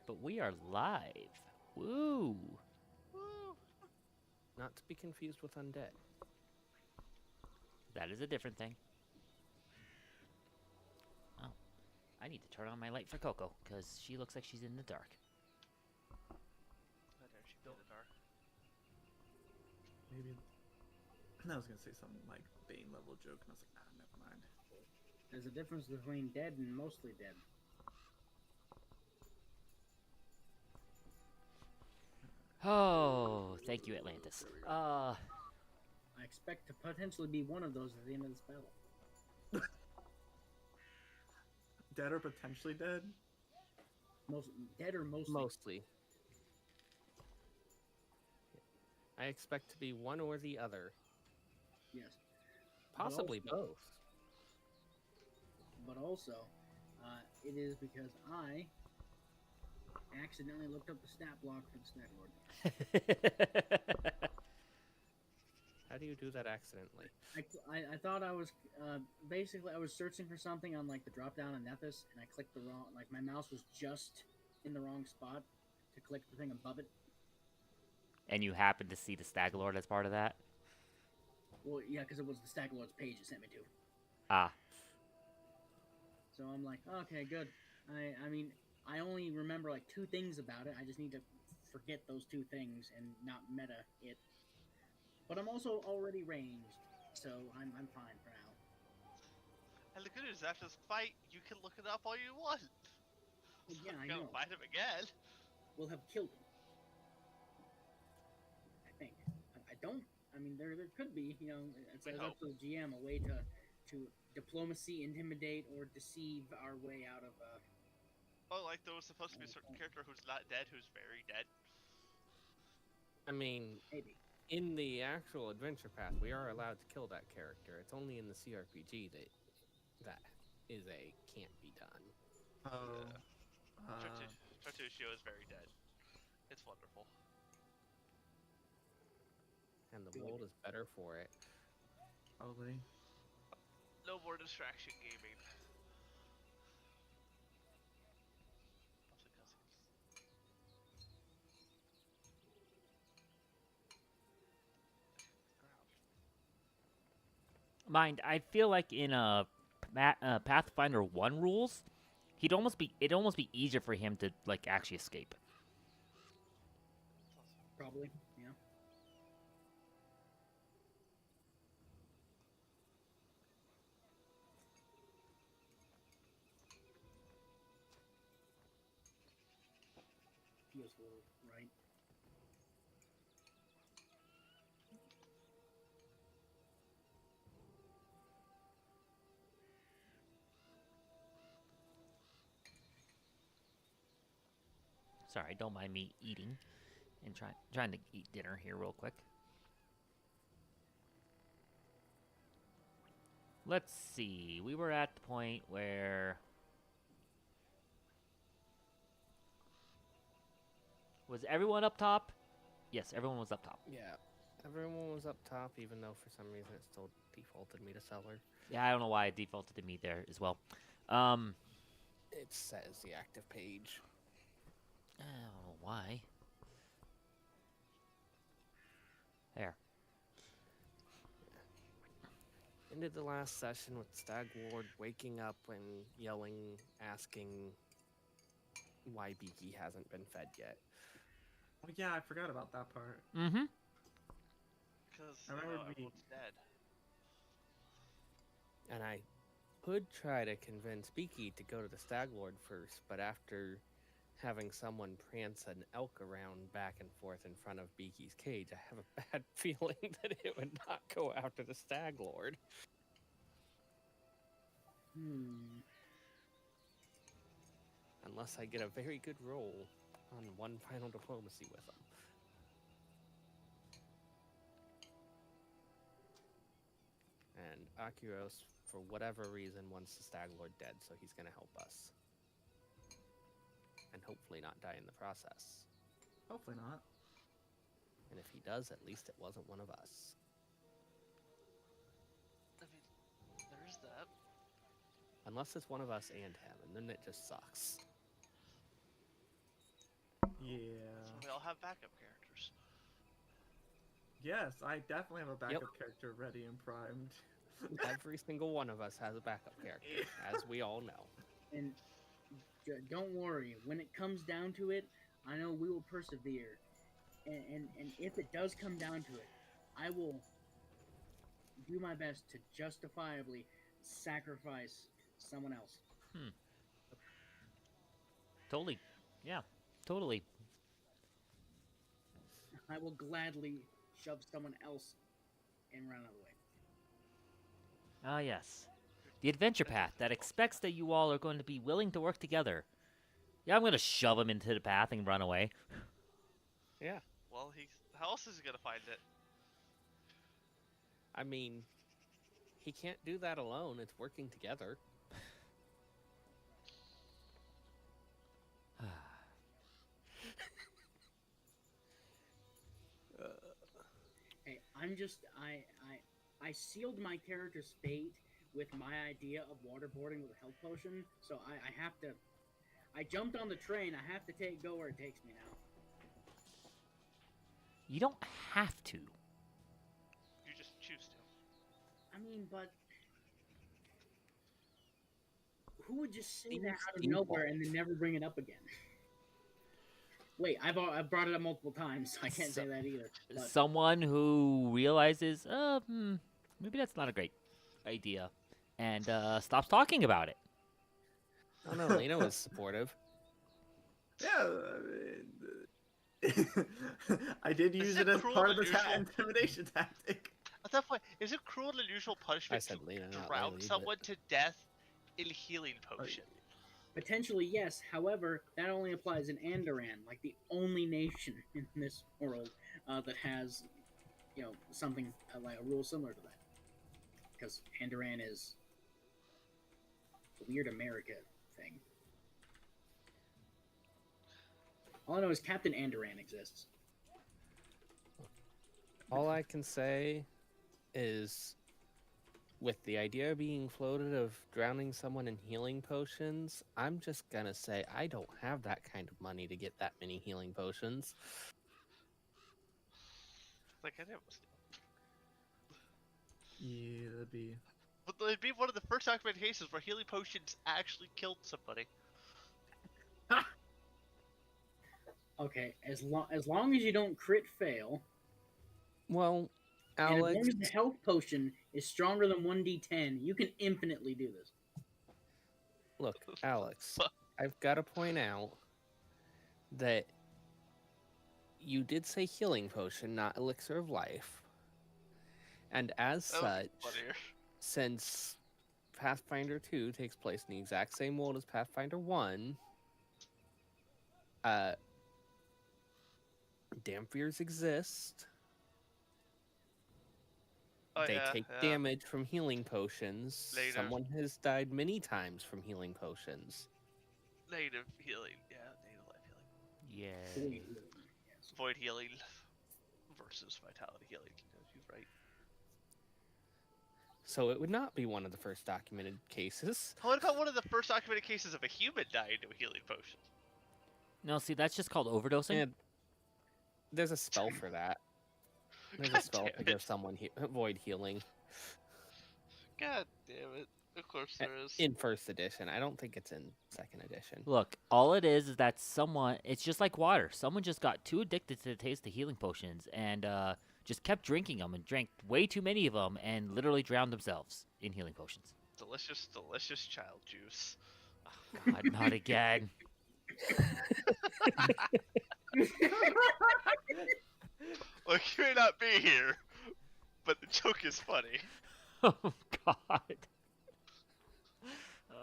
but we are live. Woo! Woo! Not to be confused with undead. That is a different thing. Oh, I need to turn on my light for Coco, because she looks like she's in the dark. How dare she be in the dark? Maybe. I was gonna say something like Bane level joke, and I was like, never mind. There's a difference between dead and mostly dead. Oh, thank you, Atlantis. I expect to potentially be one of those at the end of this battle. Dead or potentially dead? Most dead or mostly? Mostly. I expect to be one or the other. Yes. Possibly both. But also, it is because I accidentally looked up the stat block for the stat lord. How do you do that accidentally? I thought I was basically I was searching for something on like the drop down on Nethys, and I clicked the wrong, like my mouse was just in the wrong spot to click the thing above it. And you happen to see the Stag Lord as part of that? Well, yeah, because it was the Stag Lord's page it sent me to. Ah. So I'm like, okay, good. I mean, I only remember like 2 things about it. I just need to forget those 2 things and not meta it. But I'm also already ranged, so I'm fine for now. And the good news is, after this fight, you can look it up all you want. Well, yeah, I You're know. gonna fight him again. We'll have killed him. I think. I don't. I mean, there could be. You know, it's up to the GM a way to diplomacy, intimidate, or deceive our way out of. Oh, like there was supposed to be a certain character who's not dead, who's very dead. I mean, Maybe. in the actual adventure path, we are allowed to kill that character. It's only in the CRPG that is a can't be done. Oh. Tartuccio is very dead. It's wonderful. And the world is better for it. Probably. No more distraction gaming. Mind, I feel like in Pathfinder 1 rules, it'd almost be easier for him to like actually escape. Probably, yeah. Feels a little right. Sorry, don't mind me eating and trying to eat dinner here real quick. Let's see. We were at the point where was everyone up top? Yes, everyone was up top. Yeah, everyone was up top, even though for some reason it still defaulted me to cellar. Yeah, I don't know why it defaulted to me there as well. It says the active page. I don't know why. There. Ended the last session with Stag Ward waking up and yelling, asking why Beaky hasn't been fed yet. Oh yeah, I forgot about that part. Mm-hmm. Because I remember everyone's dead. And I could try to convince Beaky to go to the Stag Lord first, but after having someone prance an elk around back and forth in front of Beaky's cage, I have a bad feeling that it would not go after the Stag Lord. Unless I get a very good roll on one final diplomacy with him. And Akiros, for whatever reason, wants the Stag Lord dead, so he's going to help us. And hopefully not die in the process. Hopefully not. And if he does, at least it wasn't one of us. I mean, there is that. Unless it's one of us and him, and then it just sucks. Yeah. So we all have backup characters. Yes, I definitely have a backup character ready and primed. Every single one of us has a backup character, as we all know. And don't worry, when it comes down to it, I know we will persevere. And if it does come down to it, I will do my best to justifiably sacrifice someone else. Totally. Yeah. Totally. I will gladly shove someone else and run out of the way. Ah, yes. The adventure path that expects that you all are going to be willing to work together. Yeah, I'm going to shove him into the path and run away. Yeah. Well, how else is he gonna find it? I mean, he can't do that alone. It's working together. Hey, I sealed my character's fate with my idea of waterboarding with a health potion, so I have to. I jumped on the train. I have to go where it takes me now. You don't have to. You just choose to. I mean, but who would just say Seems that out of nowhere and then never bring it up again? Wait, I've brought it up multiple times, so I can't say that either. But Someone who realizes, maybe that's not a great idea, and stops talking about it. Oh no, Lena was supportive. Yeah, I did use it it as cruel part of the and unusual? intimidation tactic. At that point, is it cruel and unusual punishment said Lena, to not drown Lily, someone to death in healing potion? potentially, yes. However, that only applies in Andoran, like the only nation in this world that has, something like a rule similar to that. Because Andoran is a weird America thing. All I know is Captain Andoran exists. All I can say is, with the idea being floated of drowning someone in healing potions, I'm just gonna say I don't have that kind of money to get that many healing potions. Like I never. Yeah, that'd be. But it'd be one of the first documented cases where healing potions actually killed somebody. Okay, as long as you don't crit fail, Well, and as long Alex, as the health potion is stronger than 1d10, you can infinitely do this. look, Alex, I've got to point out that you did say healing potion, not elixir of life. And as That was such, funnier. since Pathfinder 2 takes place in the exact same world as Pathfinder 1, Damphirs exist. Oh, They yeah, take yeah. damage from healing potions. Later. Someone has died many times from healing potions. Native healing. Yeah, native life healing. Yeah. Yes. Void healing versus vitality healing. You're right. So it would not be one of the first documented cases. What about one of the first documented cases of a human dying to a healing potion? No, see, that's just called overdosing. And there's a spell for that. There's a God spell to damn give it. someone void healing God damn it. Of course there is. in first edition. I don't think it's in second edition. Look, all it is that it's just like water. Someone just got too addicted to the taste of healing potions and just kept drinking them and drank way too many of them and literally drowned themselves in healing potions. Delicious, delicious child juice. God, not again. Look, you may not be here, but the joke is funny. Oh, God.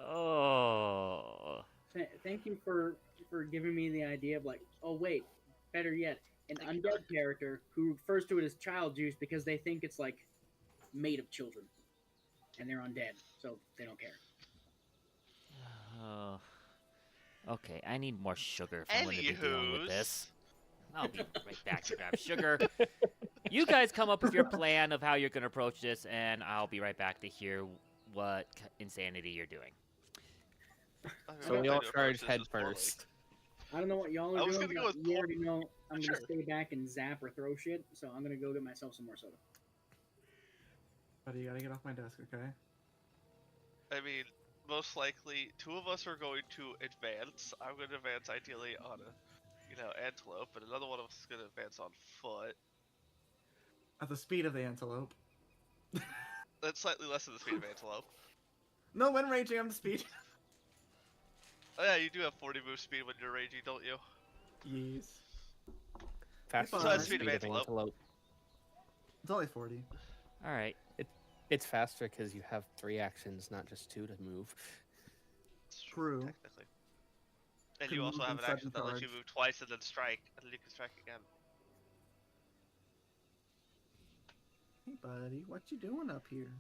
Oh. Thank you for giving me the idea of oh wait, better yet, an Thank you, undead Doc. character who refers to it as child juice because they think it's made of children, and they're undead, so they don't care. Oh. Okay, I need more sugar if I'm going to be dealing with this. I'll be right back to grab sugar. You guys come up with your plan of how you're going to approach this, and I'll be right back to hear what insanity you're doing. So we all charge charge head first. I don't know what y'all I are was doing, gonna go but with you already know I'm Sure. gonna stay back and zap or throw shit. So I'm gonna go get myself some more soda. Buddy, you gotta get off my desk, okay? I mean, most likely, two of us are going to advance. I'm going to advance ideally on a, antelope, and another one of us is going to advance on foot. At the speed of the antelope. That's slightly less than the speed of antelope. No, when raging, I'm the speed. Oh yeah, you do have 40 move speed when you're raging, don't you? Yes. Faster So than that's the speed speed of of the antelope. antelope. It's only 40. All right. It's faster because you have 3 actions, not just 2 to move. It's True. Technically. And Can you also move have and an action sudden that lets you charge. move twice and then strike, and then you can strike again. Hey, buddy, what you doing up here?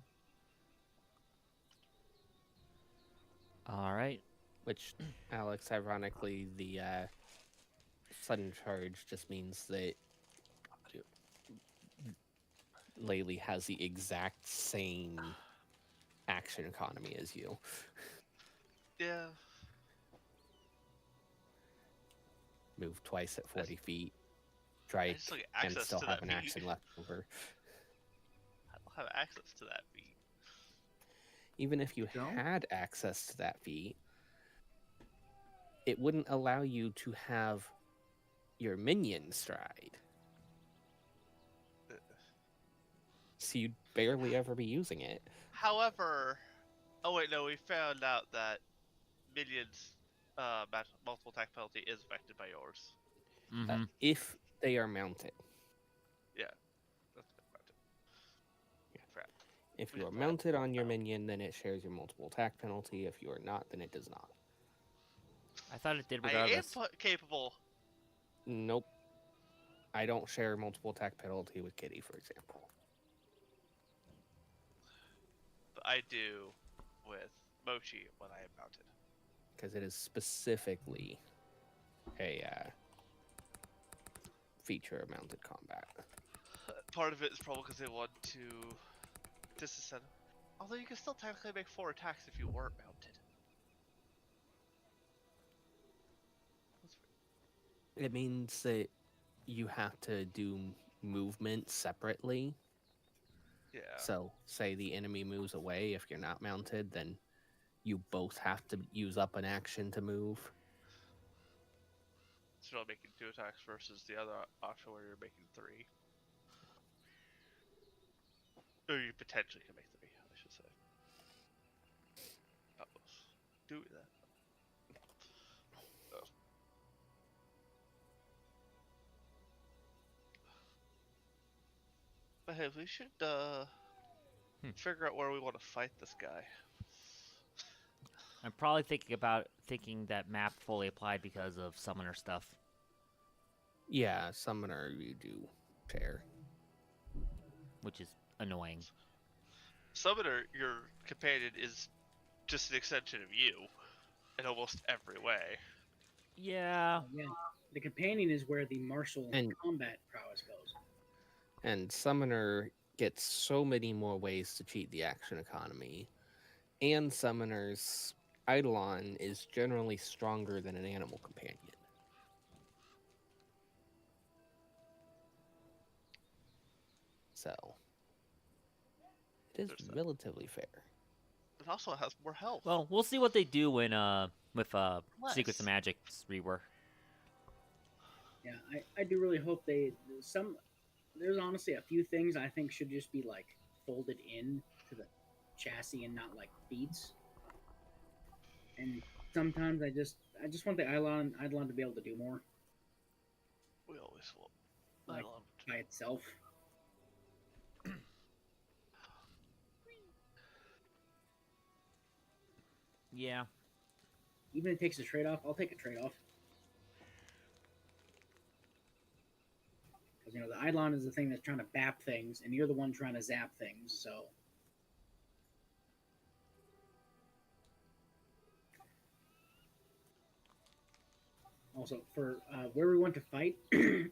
All right. Which, Alex, ironically, the sudden charge just means that Laylee has the exact same action economy as you. Yeah. Move twice at 40 feet, I strike, just don't get and access still to have that an feat. action left over. I don't have access to that feat. Even if you Don't? had access to that feat, it wouldn't allow you to have your minion stride. So you'd barely ever be using it. However, oh wait, no, we found out that minions multiple attack penalty is affected by yours. Mm-hmm. If they are mounted. That's about it. Yeah. Crap. If We you are thought- mounted on your minion, then it shares your multiple attack penalty. If you are not, then it does not. I thought it did I am regardless. capable. Nope. I don't share multiple attack penalty with Kitty, for example. But I do with Mochi when I am mounted. Because it is specifically a feature of mounted combat. Part of it is probably because they want to disascend. Although you can still technically make 4 attacks if you weren't mounted. It means that you have to do movement separately. Yeah. So, say the enemy moves away. If you're not mounted, then you both have to use up an action to move. So you're not making 2 attacks versus the other option where you're making 3. Or you potentially can make 3, I should say. Do that. Oh. But hey, we should figure out where we want to fight this guy. I'm probably thinking that map fully applied because of summoner stuff. Yeah, summoner you do share. Which is annoying. Summoner, your companion, is just an extension of you in almost every way. Yeah. Yeah, the companion is where the martial And- combat prowess goes. And summoner gets so many more ways to cheat the action economy. And summoner's Eidolon is generally stronger than an animal companion. So it is There's that. relatively fair. It also has more health. Well, we'll see what they do when with Secrets of Less. Magic's rework. Yeah, I do really hope there's honestly a few things I think should just be like folded in to the chassis and not like feats. And sometimes I just want the Eidolon to be able to do more We always will. Like- I love by itself. Yeah. Even if it takes a trade off, I'll take a trade off. Because the Eidolon is the thing that's trying to bap things, and you're the one trying to zap things. So also for where we want to fight,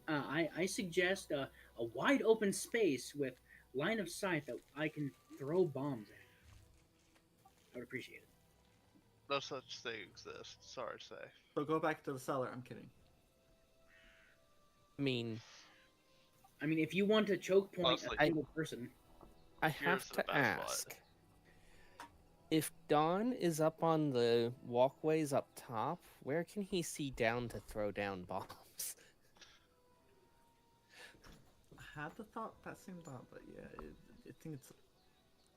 I suggest a wide open space with line of sight that I can throw bombs at. I would appreciate it. no such thing exists. Sorry to say. So go back to the cellar. I'm kidding. I mean, if you want to choke point Honestly, a single person, I here's have the to best ask. spot. If Don is up on the walkways up top, where can he see down to throw down bombs? I had the same thought, but yeah, I think it's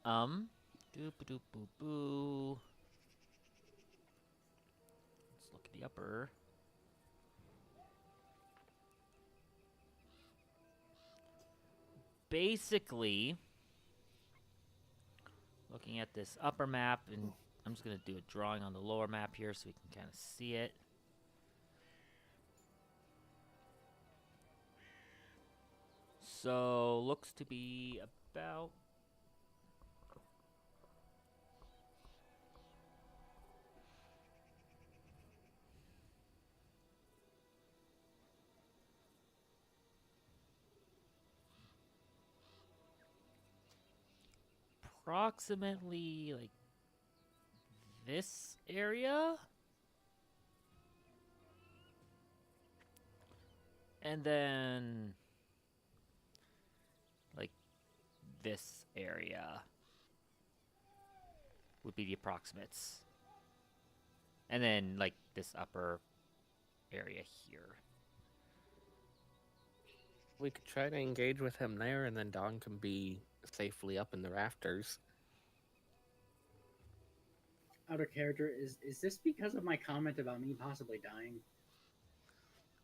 Doop doop boo boo. Let's look at the upper. Basically, looking at this upper map, and I'm just gonna do a drawing on the lower map here so we can kind of see it. So looks to be about approximately like this area. And then like this area would be the approximates. And then like this upper area here. We could try to engage with him there, and then Don can be safely up in the rafters. out of character, is this because of my comment about me possibly dying?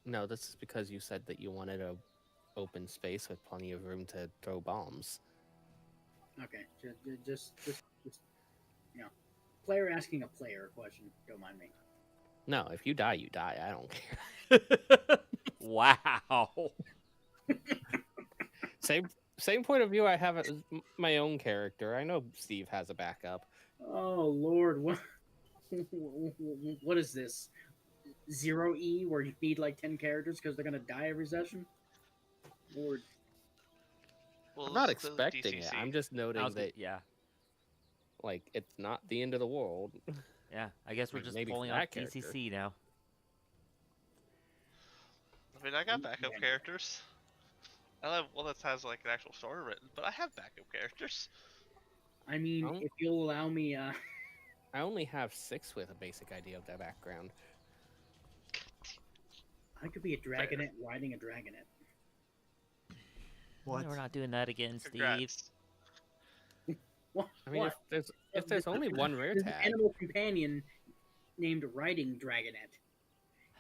No, this is because you said that you wanted a open space with plenty of room to throw bombs. Okay, just player asking a player a question. Don't mind me. No, if you die, you die. I don't care. Wow. Same point of view I have as my own character. I know Steve has a backup. Oh Lord, what? What is this? 0E, where you feed like 10 characters because they're gonna die every session? Lord, Well, I'm not this is expecting it. DCC. I'm just noting that, yeah. like, it's not the end of the world. Yeah. I guess we're Like, just maybe pulling for out that character. DCC now. I mean, I got backup characters. I don't have one that has like an actual story written, but I have backup characters. I mean, Oh. if you'll allow me, I only have 6 with a basic idea of their background. I could be a dragonette riding a dragonette. what? No, we're not doing that again, Steve. Congrats. What? I mean, what? if there's only one rare There's an tag, animal companion named Riding Dragonette,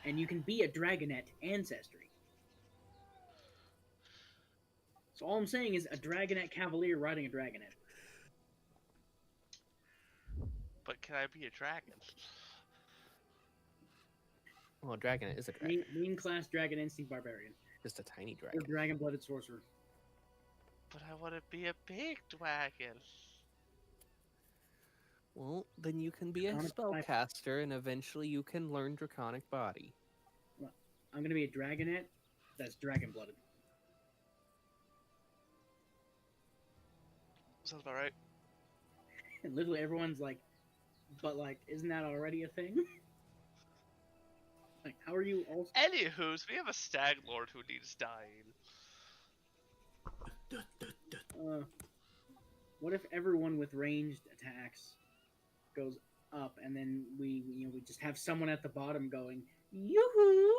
and you can be a dragonette ancestry. So all I'm saying is a dragonette cavalier riding a dragonette. But can I be a dragon? well, dragon is a dragon, Main class dragon instinct barbarian. just a tiny Or dragon. dragon blooded sorcerer. But I want to be a big dragon. Well, then you can be a Draconic spellcaster, and eventually you can learn Draconic Body. I'm gonna be a dragonette that's dragon blooded. Sounds about right. And literally everyone's like, but like, isn't that already a thing? Like, how are you also? Anywho's, we have a stag lord who needs dying. What if everyone with ranged attacks goes up, and then we just have someone at the bottom going, yoo-hoo!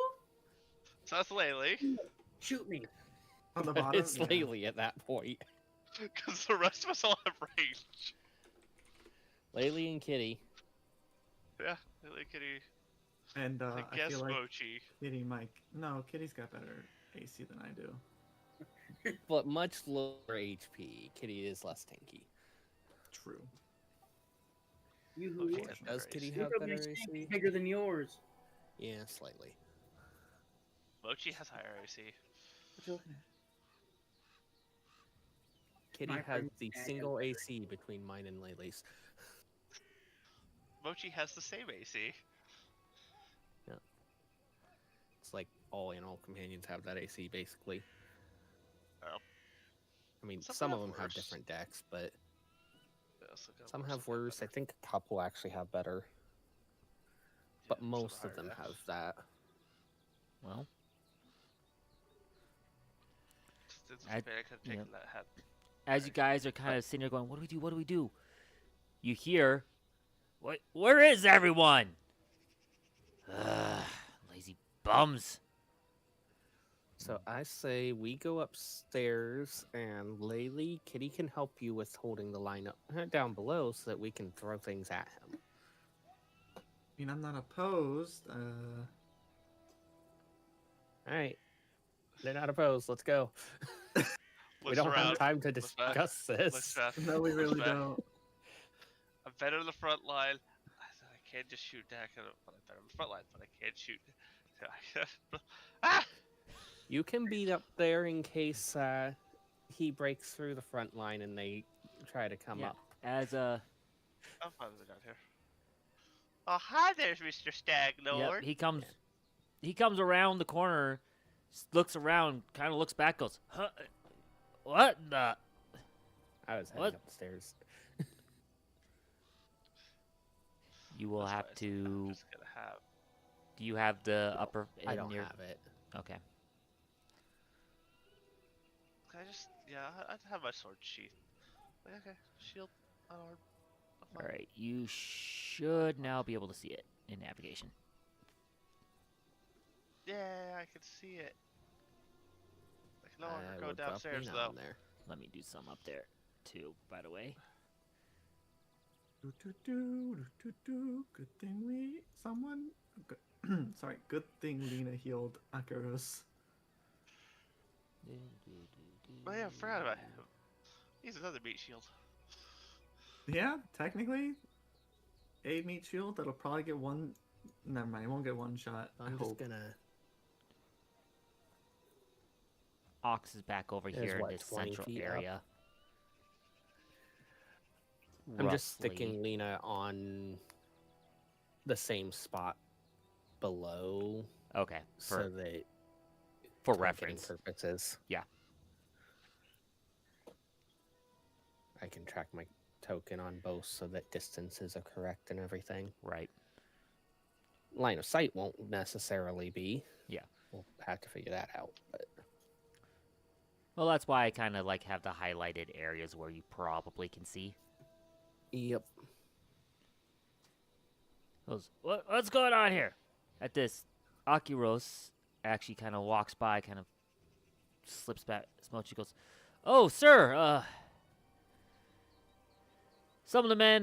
So that's Laylee. Shoot me! On the bottom? It's Yeah. Laylee at that point. Because the rest of us all have range. Laylee and Kitty. Yeah, Laylee, Kitty. And I I guess feel like Mochi. Kitty might. No, Kitty's got better AC than I do. But much lower HP. Kitty is less tanky. True. Yoo-hoo! Okay. Does Kitty Look have at my better snake, AC? it's bigger than yours. Yeah, slightly. Mochi has higher AC. What you looking at? Kitty My has friend the Stag single has AC between mine and Laylee's. Mochi has the same AC. It's like all animal companions have that AC, basically. Oh. I mean, Some some have of them have worse. different decks, but Yeah, some have some worse. I better. think a couple actually have better. but Yeah, most so of them hard, have that. Well, It's I- I could have taken yep. that hat. as you Actually, guys are kind of sitting there going, "What do we do? What do we do?" You hear, "What? Where is everyone?" Ugh, lazy bums. So I say we go upstairs, and Laylee, Kitty can help you with holding the line up down below so that we can throw things at him. I mean, I'm not opposed. All right, they're not opposed. Let's go. We looks don't have around. time to Looks back. discuss Looks this. back. no, we looks really back. don't. I'm better in the front line. I can't just shoot back, but I'm better in the front line, but I can't shoot. Ah! You can be up there in case he breaks through the front line and they try to come Yeah. up. As I'm fine with it down here. Oh, hi there's Mr. Stag yep, Lord. he comes. He comes around the corner, looks around, kind of looks back, goes, "Huh? What the?" I was heading What? up the stairs. You will That's have what I said, I'm to. just gonna have. Do you have the upper? I in don't your... have it. Okay. Can I just, yeah, I'd have my sword sheath. Okay, shield, unarmed. I'm All fine. right. You should now be able to see it in navigation. Yeah, I can see it. I can no longer I go would drop downstairs Lena though. on there. Let me do some up there too. By the way. Good thing sorry, good thing Lena healed Akaros. Oh yeah, I forgot about him. He's another meat shield. Yeah, technically, a meat shield that'll probably get one. Never mind, it won't get one shot. I I'm just hope. gonna. Ox is back over There's here in what, this 20 central feet up? area. I'm just Roughly. sticking Lena on the same spot below, Okay. so that For targeting reference. purposes. Yeah. I can track my token on both so that distances are correct and everything. Right. Line of sight won't necessarily be. Yeah. We'll have to figure that out. But Well, that's why I kind of like have the highlighted areas where you probably can see. yep. Goes, what's going on here? At this, Akiros actually kind of walks by, kind of slips back. Smochi goes, "Oh, sir, some of the men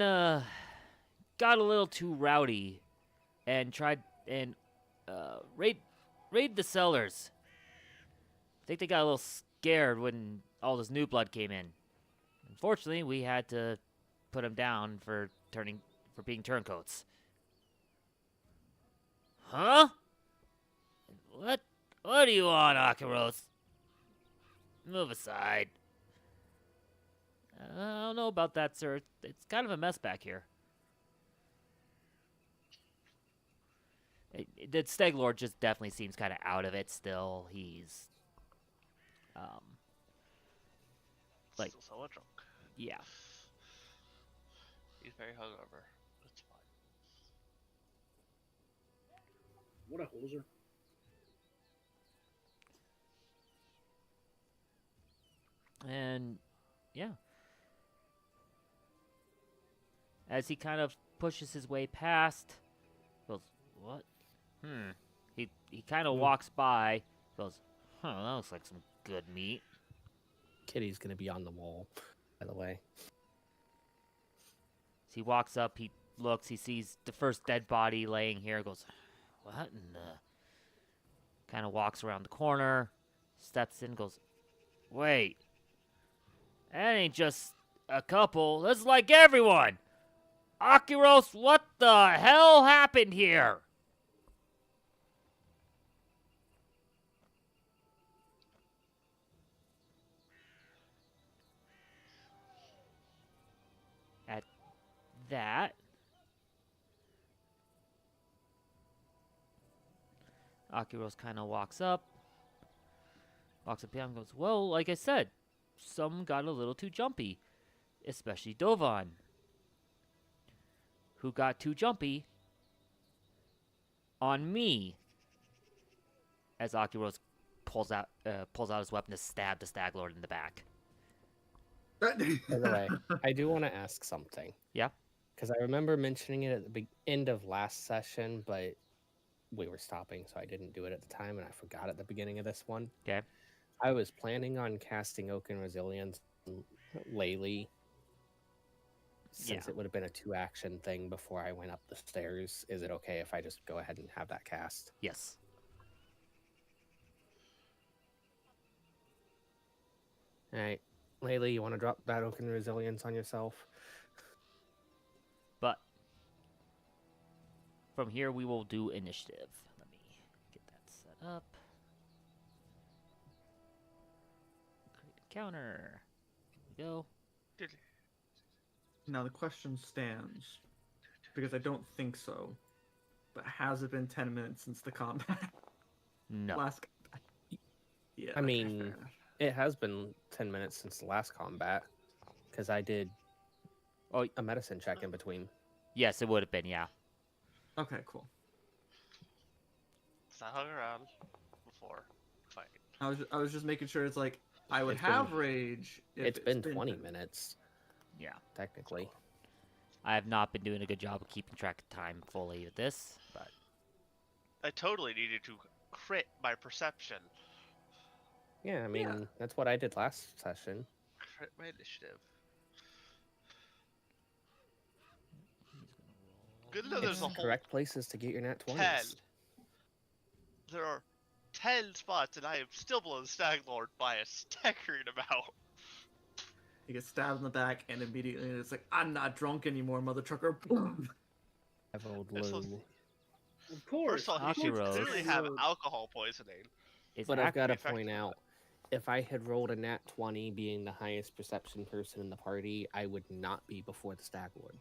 got a little too rowdy and tried and raid the cellars. I think they got a little scared when all this new blood came in. Unfortunately, we had to put them down for being turncoats." Huh? What do you want, Akaros? Move aside. I don't know about that, sir. It's kind of a mess back here. The Stag Lord just definitely seems kind of out of it still. He's, like- Still somewhat drunk. yeah. He's very hungover. That's fine. What a hoser. And, yeah. As he kind of pushes his way past, goes, what? He kind of walks by, goes, huh, that looks like some good meat. Kitty's gonna be on the wall, by the way. So he walks up, he looks, he sees the first dead body laying here, goes, what in the... Kind of walks around the corner, steps in, goes, wait, that ain't just a couple, that's like everyone! Akiros, what the hell happened here? At that, Akiros kind of walks up behind and goes, well, like I said, some got a little too jumpy, especially Dovan, who got too jumpy on me. As Akiros pulls out his weapon to stab the Stag Lord in the back. By the way, I do want to ask something. Yeah? Because I remember mentioning it at the end of last session, but we were stopping, so I didn't do it at the time, and I forgot at the beginning of this one. Okay. I was planning on casting Oak and Resilience on Laylee, since it would have been a 2-action thing before I went up the stairs. Is it okay if I just go ahead and have that cast? Yes. All right. Laylee, you want to drop that Oak and Resilience on yourself? But from here, we will do initiative. Let me get that set up. Create encounter. There we go. Now the question stands, because I don't think so. But has it been 10 minutes since the combat? No. Last combat. Yeah. I okay, mean, fair enough. it has been 10 minutes since the last combat, because I did a medicine check in between. Yes, it would have been, yeah. Okay, cool. So I hung around before fighting. I was just making sure it's like I would It's been- have rage. If It's been 20 10 minutes, Yeah. technically. I have not been doing a good job of keeping track of time fully with this, but I totally needed to crit my perception. Yeah, I mean, that's what I did last session. Crit my initiative. Good to know there's It's a whole correct places to get your nat 20s. 10. There are 10 spots, and I am still below the Stag Lord by a staggering amount. You get stabbed in the back, and immediately it's like, I'm not drunk anymore, mother trucker. Boom. I've rolled They're so- low. Of course. First of all, he should Akiros. clearly have alcohol poisoning. it's But I've ac- got to effective point with out, if I had rolled a nat 20 being the highest perception person in the party, I would not be before the Stag Lord.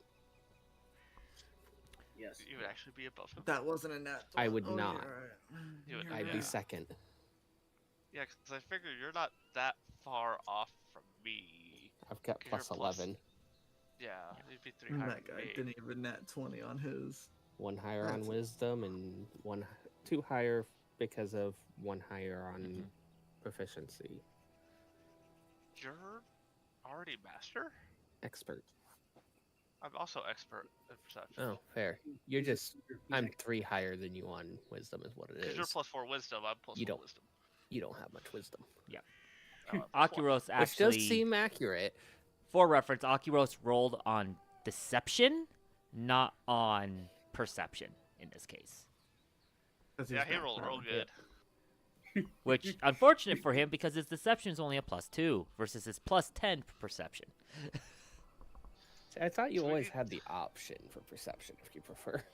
Yes. You would actually be above him. That wasn't a net. I would Oh, not. you're right. You would- You're I'd Yeah. be right. second. Yeah, because I figure you're not that far off from me. I've got You're plus plus- 11. Yeah, you'd be 3 higher That than guy me. didn't even net 20 on his. 1 higher on That's- wisdom and 2 higher because of 1 higher on Mhm. proficiency. You're already master? Expert. I'm also expert in perception. Oh, fair. You're just, He's I'm like, 3 higher than you on wisdom is what it Because is. you're plus 4 wisdom, I'm plus You 4 don't. wisdom. You don't have much wisdom. Oh, I'm plus 1. Akiros Which actually, does seem accurate. for reference, Akiros rolled on deception, not on perception in this case. 'Cause he's Yeah, he back rolled real down. good. Which, unfortunate for him, because his deception is only a +2 versus his +10 for perception. See, I thought you always Sweet. had the option for perception if you prefer.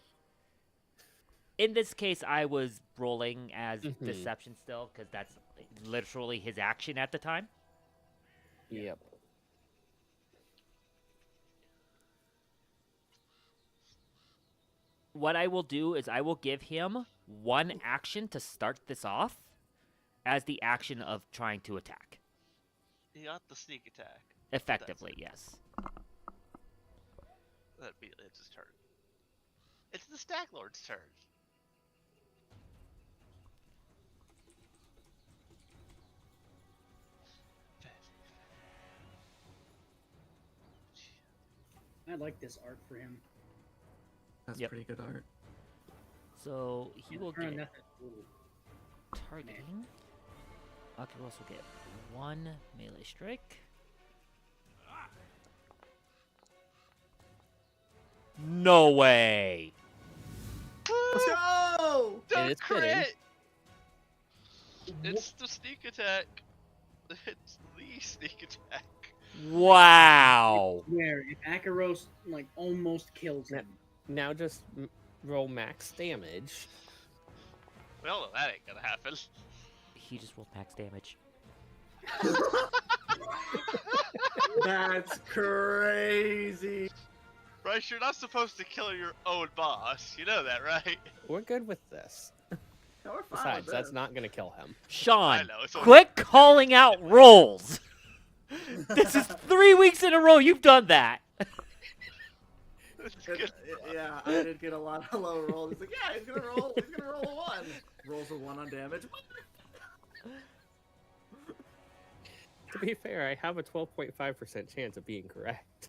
In this case, I was rolling as Mhm. deception still, because that's literally his action at the time. Yep. What I will do is I will give him 1 action to start this off as the action of trying to attack. He got the sneak attack. Effectively, yes. That immediately ends his turn. It's the Stag Lord's turn. I like this art for him. That's Yep. pretty good art. So he will Turn get nothing. Ooh. targeting. Akiros will get 1 melee strike. No way! Let's go! Don't it's fitting. crit! It's the sneak attack. It's the sneak attack. Wow! Where if Akaros like almost kills him. Now just roll max damage. We all know that ain't gonna happen. He just rolled max damage. That's crazy. Bryce, you're not supposed to kill your own boss. You know that, right? We're good with this. No, we're fine Besides, with that's this. not going to kill him. I Sean, know. It's only- quit calling out rolls! This is 3 weeks in a row you've done that! Yeah, I did get a lot of low rolls. He's like, yeah, he's gonna roll a 1. Rolls a 1 on damage. To be fair, I have a 12.5% chance of being correct.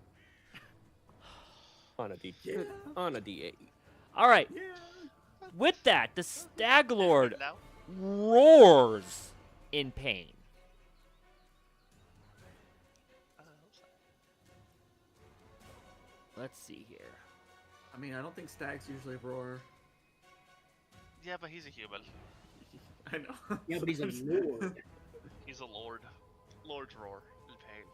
On a D8. All right. Yeah. With that, the Stag Lord Now, roars in pain. Let's see here. I mean, I don't think stags usually roar. yeah, but he's a human. I know. Yeah, but he's a lord. He's a lord. Lord's roar in pain.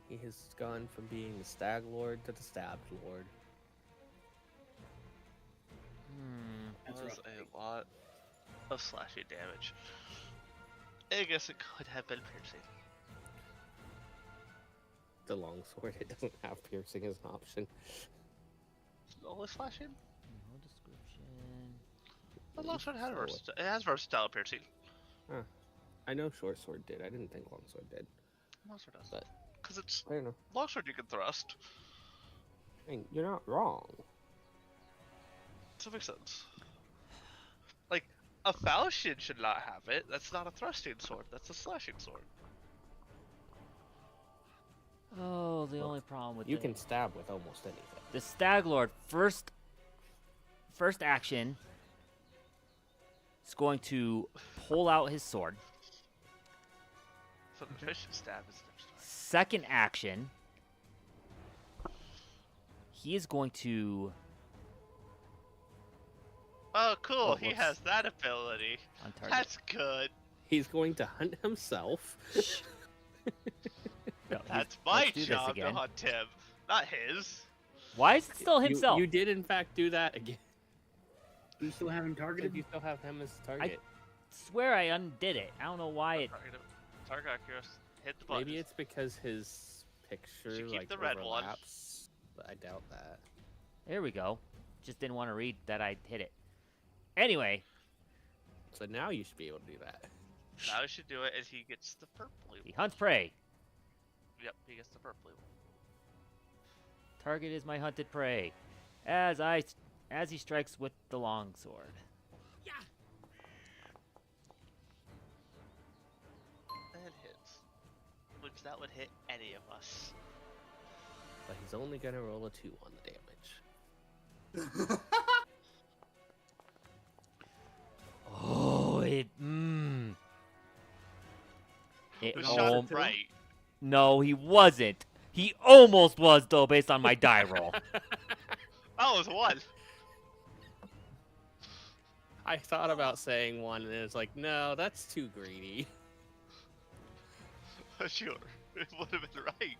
He has gone from being the Stag Lord to the Stabbed Lord. That's That was rough. a lot of slashing damage. I guess it could have been piercing. The longsword, it doesn't have piercing as an option. Only slashing? No description. The longsword had So it has versatile piercing. I know short sword did. I didn't think longsword did. Longsword does. But Because it's I don't know. longsword you can thrust. I mean, you're not wrong. So it makes sense. Like, a falchion should not have it. That's not a thrusting sword. That's a slashing sword. Oh, the only problem with You the, can stab with almost anything. the Stag Lord first action is going to pull out his sword. So the fish stab is next time. Second action, he is going to Oh, cool. Oh, he whoops. has that ability. on target. That's good. He's going to hunt himself. No, That's my let's do this job to again. hunt him, not his. Why is it still himself? You did in fact do that again. You still have him targeted? You still have him as target. swear I undid it. I don't know why it. Target accuracy. Hit the button. Maybe it's because his picture Should keep like the red one. overlaps, but I doubt that. There we go. Just didn't want to read that I hit it. Anyway, So now you should be able to do that. Now he should do it, and he gets the purpley he one. hunts prey. Yep, he gets the purpley one. Target is my hunted prey. As he strikes with the longsword. And hits. Which that would hit any of us. But he's only gonna roll a 2 on the damage. Oh, it. It It was Oh, shot alm- too? right. No, he wasn't. He almost was though, based on my die roll. Oh, it was 1. I thought about saying 1, and it's like, no, that's too greedy. Sure, it would have been right.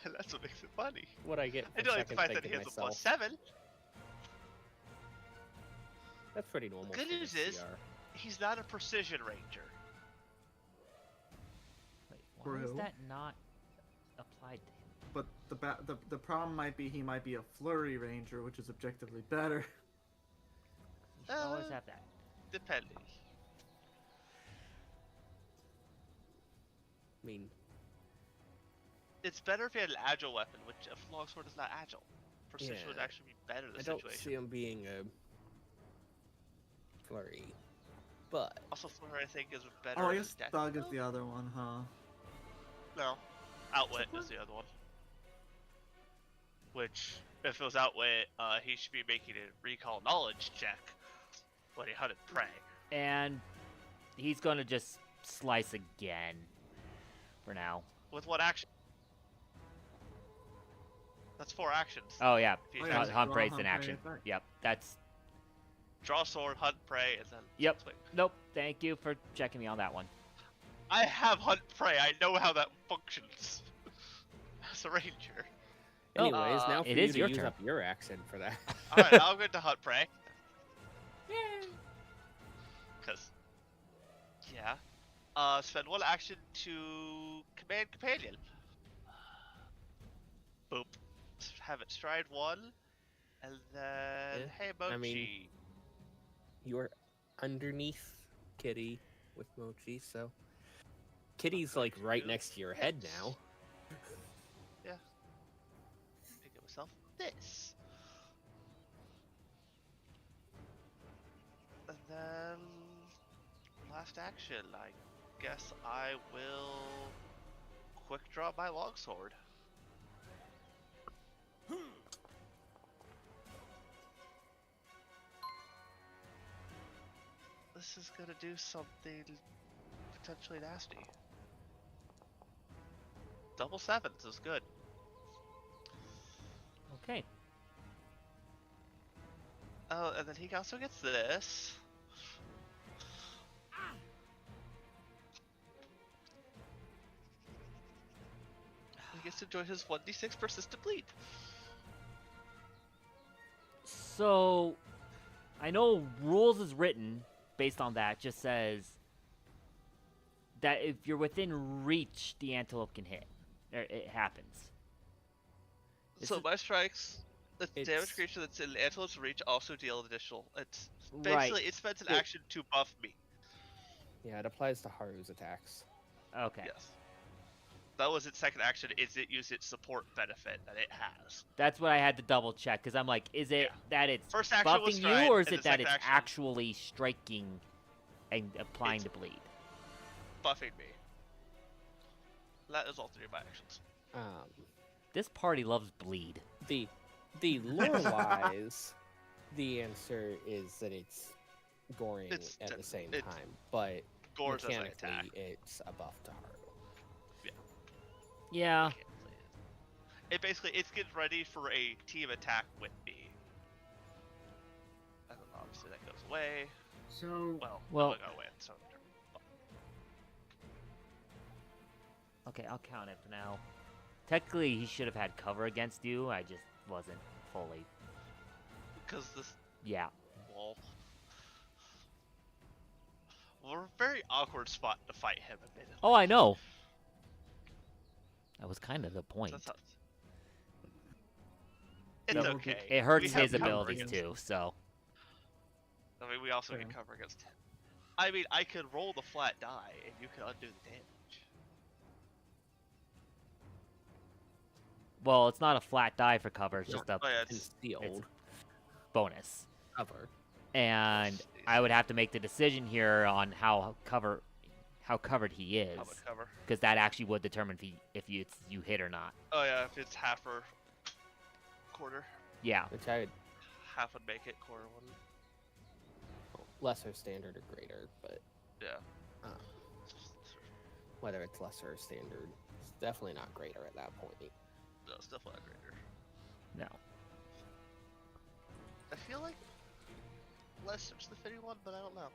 And that's what makes it funny. What I get I for don't like the second fact that thinking he has a myself. +7. That's pretty normal. Good for news this is- CR. He's not a precision ranger. Wait, why is True. that not applied to him? But the problem might be he might be a flurry ranger, which is objectively better. You should always Uh, have that. Depending. I mean, It's better if he had an agile weapon, which a longsword is not agile. Precision would Yeah. actually be better in I this don't situation. see him being a flurry, but Also, flurry I think is better. Oh, I if guess he's death- Thug is no, the other one, huh? No, outwit is the other one. Which, if it was outwit, he should be making a recall knowledge check when he hunted prey. And he's gonna just slice again. For now. With what action? That's 4 actions. Oh yeah, If he Oh, attacks hunt, you. hunt Draw, prey's hunt, in prey, action. attack. Yep, that's. Draw sword, hunt prey, and then Yep. swing. Nope. Thank you for checking me on that one. I have hunt prey. I know how that functions. As a ranger. Oh, anyways, now for it you is to your use turn. up your action for that. Alright, I'll go to hunt prey. Cause, yeah. Spend 1 action to command companion. Boop. Have it stride 1, and then Yeah, hey Mochi. I mean- You're underneath Kitty with Mochi, so Kitty's like right next to your head Yes. now. Yeah. I get myself this. And then last action, I guess I will quick draw my longsword. This is gonna do something potentially nasty. Double sevens is good. Okay. Oh, and then he also gets this. He gets to enjoy his 1d6 persistent bleed. So, I know rules is written based on that just says that if you're within reach, the antelope can hit. It happens. So my strikes, the damage It's- creature that's in Antelope's reach also deal additional. It's Right. basically it spends an So- action to buff me. Yeah, it applies to Haru's attacks. Okay. Yes. That was its second action. Is it use its support benefit that it has? That's what I had to double check because I'm like, is it Yeah. that it's First action was buffing stride, you, or is and it the that second it's action- actually striking and applying It's- the bleed? Buffing me. That is all three of my actions. This party loves bleed. The lore wise, the answer is that it's goring It's at the ten- same it's time, but Gores as I mechanically attack. it's a buff to Haru. Yeah. Can't play it. It basically it's getting ready for a team attack with me. And then obviously that goes away. So Well- It'll go away. So Okay, I'll count it for now. Technically, he should have had cover against you. I just wasn't fully. because this Yeah. wall. We're a very awkward spot to fight him, admittedly. Oh, I know. That was kind of the point. That's how- It's Double okay. It hurts We have his cover abilities against- too, so. I mean, we also Fair. get cover against him. I mean, I could roll the flat die, and you could undo the damage. Well, it's not a flat die for cover, it's just a Oh yeah, it's Concealed bonus. cover. And I would have to make the decision here on how covered he is, public cover. because that actually would determine if you hit or not. Oh yeah, if it's half or quarter, Yeah. Which I would half would make it, quarter wouldn't. lesser standard or greater, but Yeah. whether it's lesser or standard, it's definitely not greater at that point. No, it's definitely not greater. No. I feel like lesser's the fitting one, but I don't know.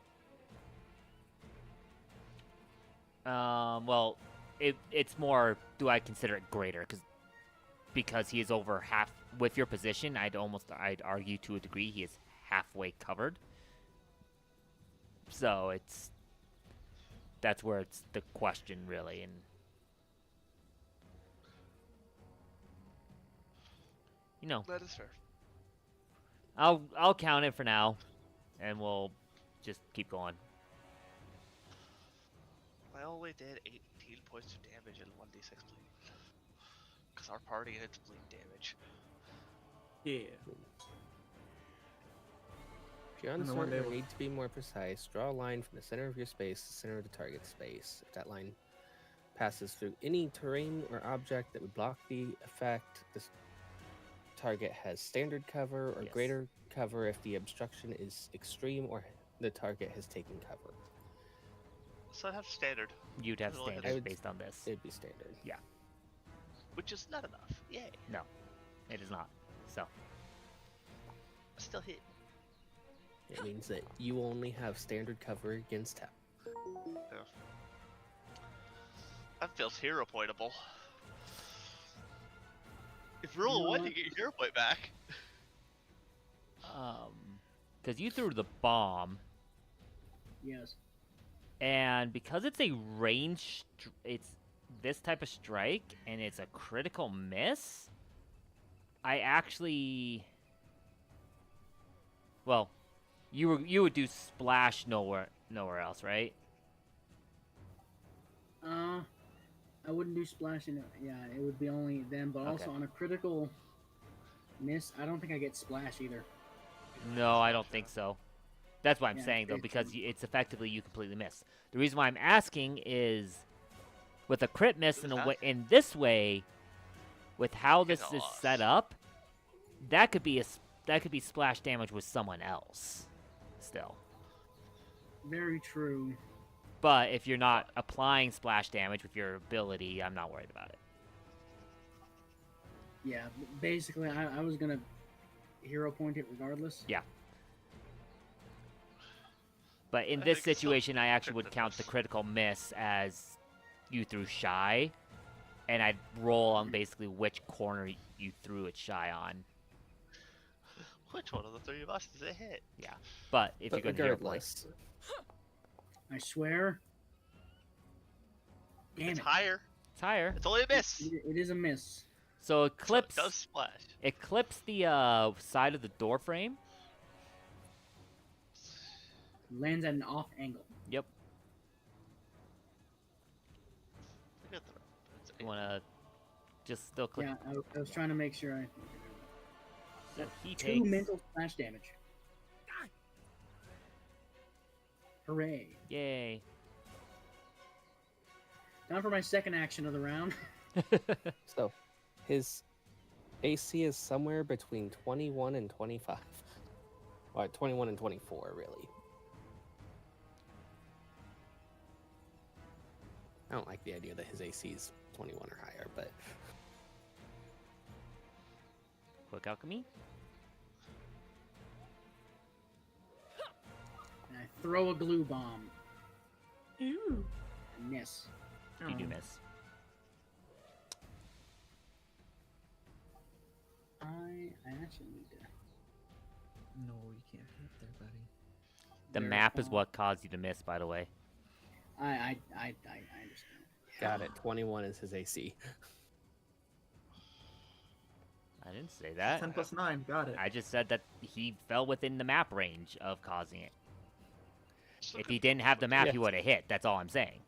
Well, it's more. Do I consider it greater? Because he is over half with your position. I'd argue to a degree he is halfway covered. So that's where it's the question really, and you know, That is fair. I'll count it for now, and we'll just keep going. I only did 18 points of damage and 1d6 bleed. Because our party and its bleed damage. Yeah. If you're And the one uncertain or day we'll- need to be more precise, draw a line from the center of your space to the center of the target space. If that line passes through any terrain or object that would block the effect, this target has standard cover or Yes. greater cover if the obstruction is extreme or the target has taken cover. So I'd have standard, You'd have Well, I standards would- based on this. It'd be standard. which is not enough. Yay. It is not. So I still hit. It means that you only have standard cover against hell. Yeah. That feels hero pointable. If you roll You know a 1, what? you get your hero point back. because you threw the bomb, yes. and because it's a range, it's this type of strike, and it's a critical miss. I actually, well, you would do splash nowhere else, right? I wouldn't do splash in it. Yeah, it would be only them. But also Okay. on a critical miss, I don't think I get splash either. No, I don't think so. That's what I'm Yeah, saying, though, it's- because it's effectively you completely miss. The reason why I'm asking is, with a crit miss in this way, with how this is set up, that could be splash damage with someone else, still. Very true. But if you're not applying splash damage with your ability, I'm not worried about it. Yeah, basically, I was gonna hero point it regardless. Yeah. But in I this think it's still situation, I actually would critical count the miss. critical miss as you threw shy, and I'd roll on basically which corner you threw it shy on. Which one of the three of us does it hit? Yeah. But if But you're going to hero point, regardless, I swear. Damn It's it! higher. it's higher. It's only a miss. It is a miss. So So it eclipse does splash. eclipse the side of the door frame. Lands at an off angle. Yep. Look at the- it's You want to just still click. Yeah, I was trying to make sure I. So he 2 takes. mental splash damage. Hooray! Yay. Time for my second action of the round. so his AC is somewhere between 21 and 25. Or 21 and 24, really. I don't like the idea that his AC is 21 or higher, but Quick alchemy. And I throw a glue bomb. Ew. And miss. You do Oh. miss. I actually need to. No, you can't hit there, buddy. The map is verify. what caused you to miss, by the way. I understand. got it. 21 is his AC. I didn't say that. 10 plus 9, got it. I just said that he fell within the map range of causing it. Just If look he at- didn't have the map, he Yes. would have hit. That's all I'm saying.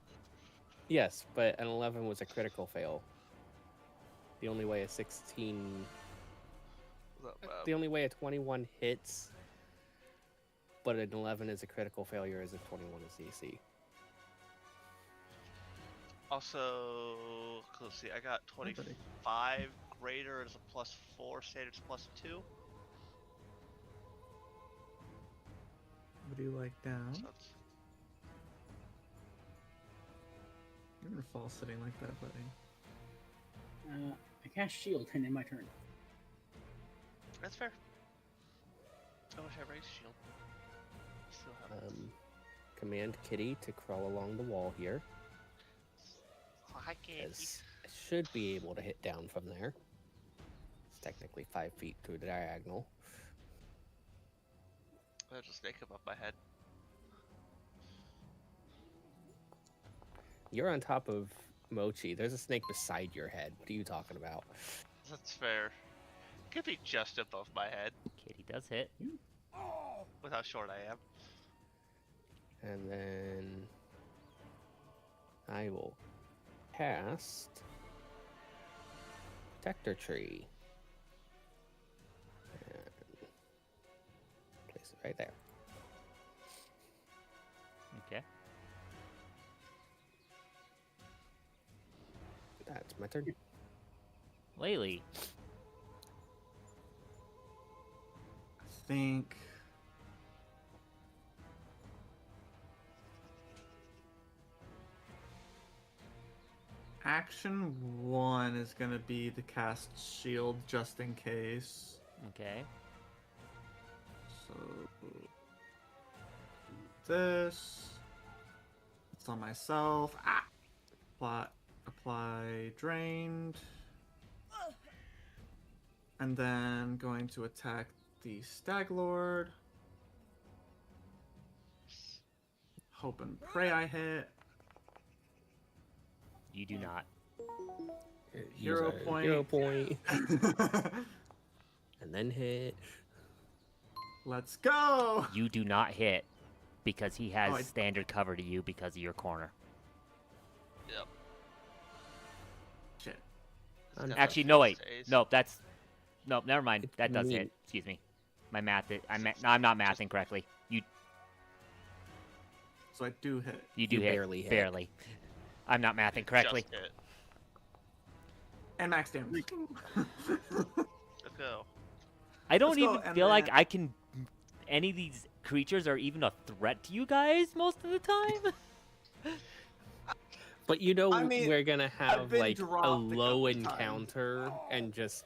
Yes, but an 11 was a critical fail. The only way a 16... Not bad. The only way a 21 hits, but an 11 is a critical failure is a 21 is AC. Also, let's see. I got buddy. 25 greater is a +4. Standard's +2. What do you like down? So that's You're gonna fall sitting like that, buddy. I cast shield and in my turn. That's fair. I wish I raised shield. Still have it. Command Kitty to crawl along the wall here, Hi, Candy. as it should be able to hit down from there. It's technically 5 feet to the diagonal. There's a snake above my head. You're on top of Mochi. There's a snake beside your head. What are you talking about? That's fair. Could be just above my head Kitty does hit. with how short I am. And then I will cast Protector Tree. And place it right there. Okay. That's my turn. Laylee. I think. Action 1 is gonna be to cast shield just in case. Okay. So this. It's on myself. Apply drained. And then going to attack the Stag Lord. Hope and pray I hit. You do not. Hero Use a point. Hero point. And then hit. Let's go! You do not hit because he has Oh, I- standard cover to you because of your corner. Yep. Shit. I'm Actually, no, wait. Stays. No, that's... No, never mind. It's That does me. hit. Excuse me. My math... I'm not mathing correctly. So I do hit. You do You hit. barely hit. Barely. I'm not mathing correctly. Just hit. And max damage. Let's go. I don't Let's go, even and feel like then- I can... Any of these creatures are even a threat to you guys most of the time. But you know I mean, we're gonna have been like a dropped a low couple times. encounter and just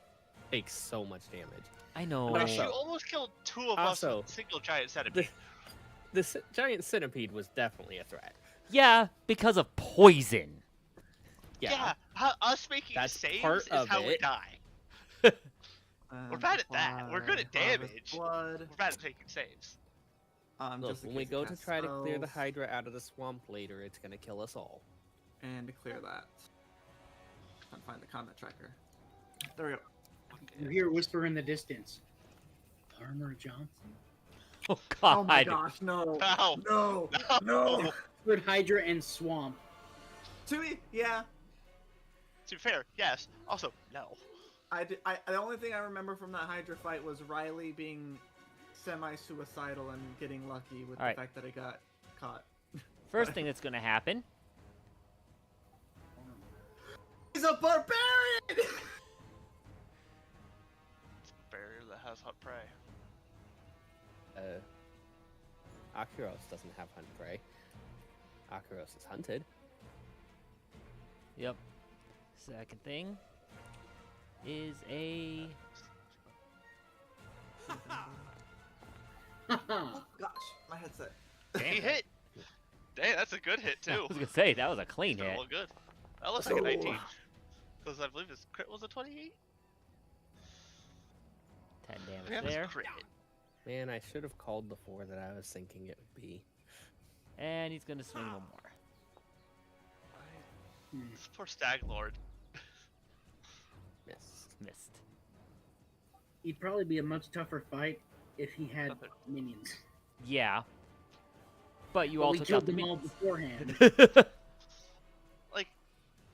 take so much damage. I know. But Gosh, you Also- almost killed 2 of us also, with a single giant centipede. This giant centipede was definitely a threat. Yeah, because of poison. Yeah. Us making That's saves part is of how we it. die. We're bad at that. We're good at Apply Harvest damage. Blood. We're bad at making saves. Look, Just in when we case go it to casts try to clear the spells, Hydra out of the swamp later, it's gonna kill us all. And to clear that. Trying to find the combat tracker. There we go. You hear a whisper in the distance. Farmer Johnson. Oh, God. Oh my gosh, no. No. No. No. No. Word Hydra and Swamp. To me, yeah. To be fair, yes. Also, no. The only thing I remember from that Hydra fight was Riley being semi-suicidal and getting lucky with Alright. the fact that I got caught. First thing that's going to happen... He's a barbarian! It's a barrier that has hot prey. Akiros doesn't have hunt prey. Akiros is hunted. Yep. Second thing is a... Oh gosh, my headset. He hit. Dang, that's a good hit I too. was going to say, that was a clean That hit. looked good. That looks like a So- 19. Because I believe his crit was a 28. 10 We have damage his there. crit. Man, I should have called before that I was thinking it would be. And he's going to swing one more. This poor Stag Lord. Miss. Missed. He'd probably be a much tougher fight if he had Other- minions. Yeah. But you But all we took killed out the them all minions. beforehand. Like,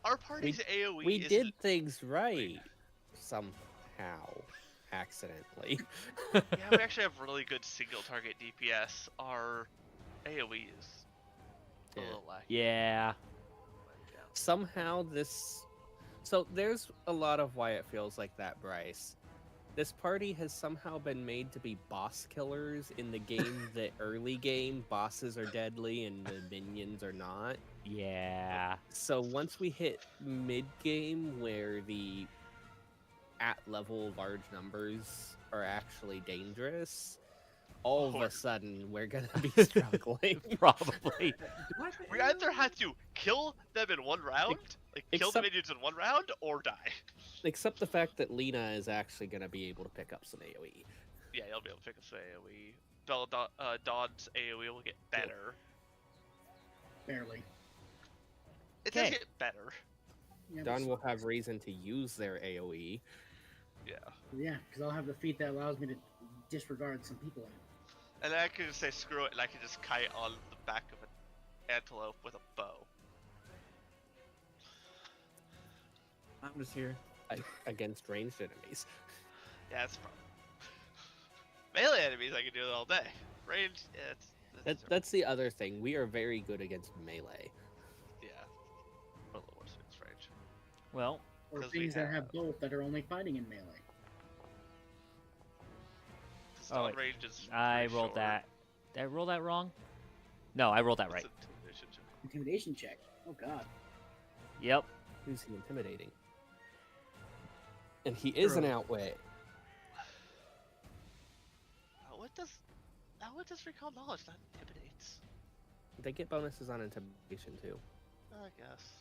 our party's AoE We isn't- did things right. Somehow. Accidentally. Yeah, we actually have really good single target DPS. Our AoE is a Yeah. little lacking. Yeah. Somehow this... So there's a lot of why it feels like that, Bryce. This party has somehow been made to be boss killers in the game that early game bosses are deadly and the minions are not. Yeah. So once we hit mid game where the at level large numbers are actually dangerous, all of a Lord. sudden we're gonna be struggling. Probably. We either have to kill them in one round, like kill the except- minions in one round, or die. Except the fact that Lena is actually gonna be able to pick up some AoE. Yeah, you'll be able to pick up some AoE. Dawn's AoE will get better. Barely. It does Okay. get better. Yeah, Dawn but- will have reason to use their AoE. Yeah. Yeah, because I'll have the feat that allows me to disregard some people in it. And then I can just say screw it, and I can just kite on the back of an antelope with a bow. I'm just here. Against ranged enemies. Yeah, that's a problem. Melee enemies, I can do it all day. Range, yeah, That's the other thing. We are very good against melee. yeah. A little worse against range. Well, Or 'Cause we things that have have- both that are only fighting in melee. Because Oh, Dawn wait. range is I pretty rolled short. that. Did I roll that wrong? No, I rolled that What's right. intimidation check? Intimidation check. Oh god. Yep. Who's he intimidating? And he is an outwit. What does recall knowledge that intimidates? They get bonuses on intimidation too. I guess.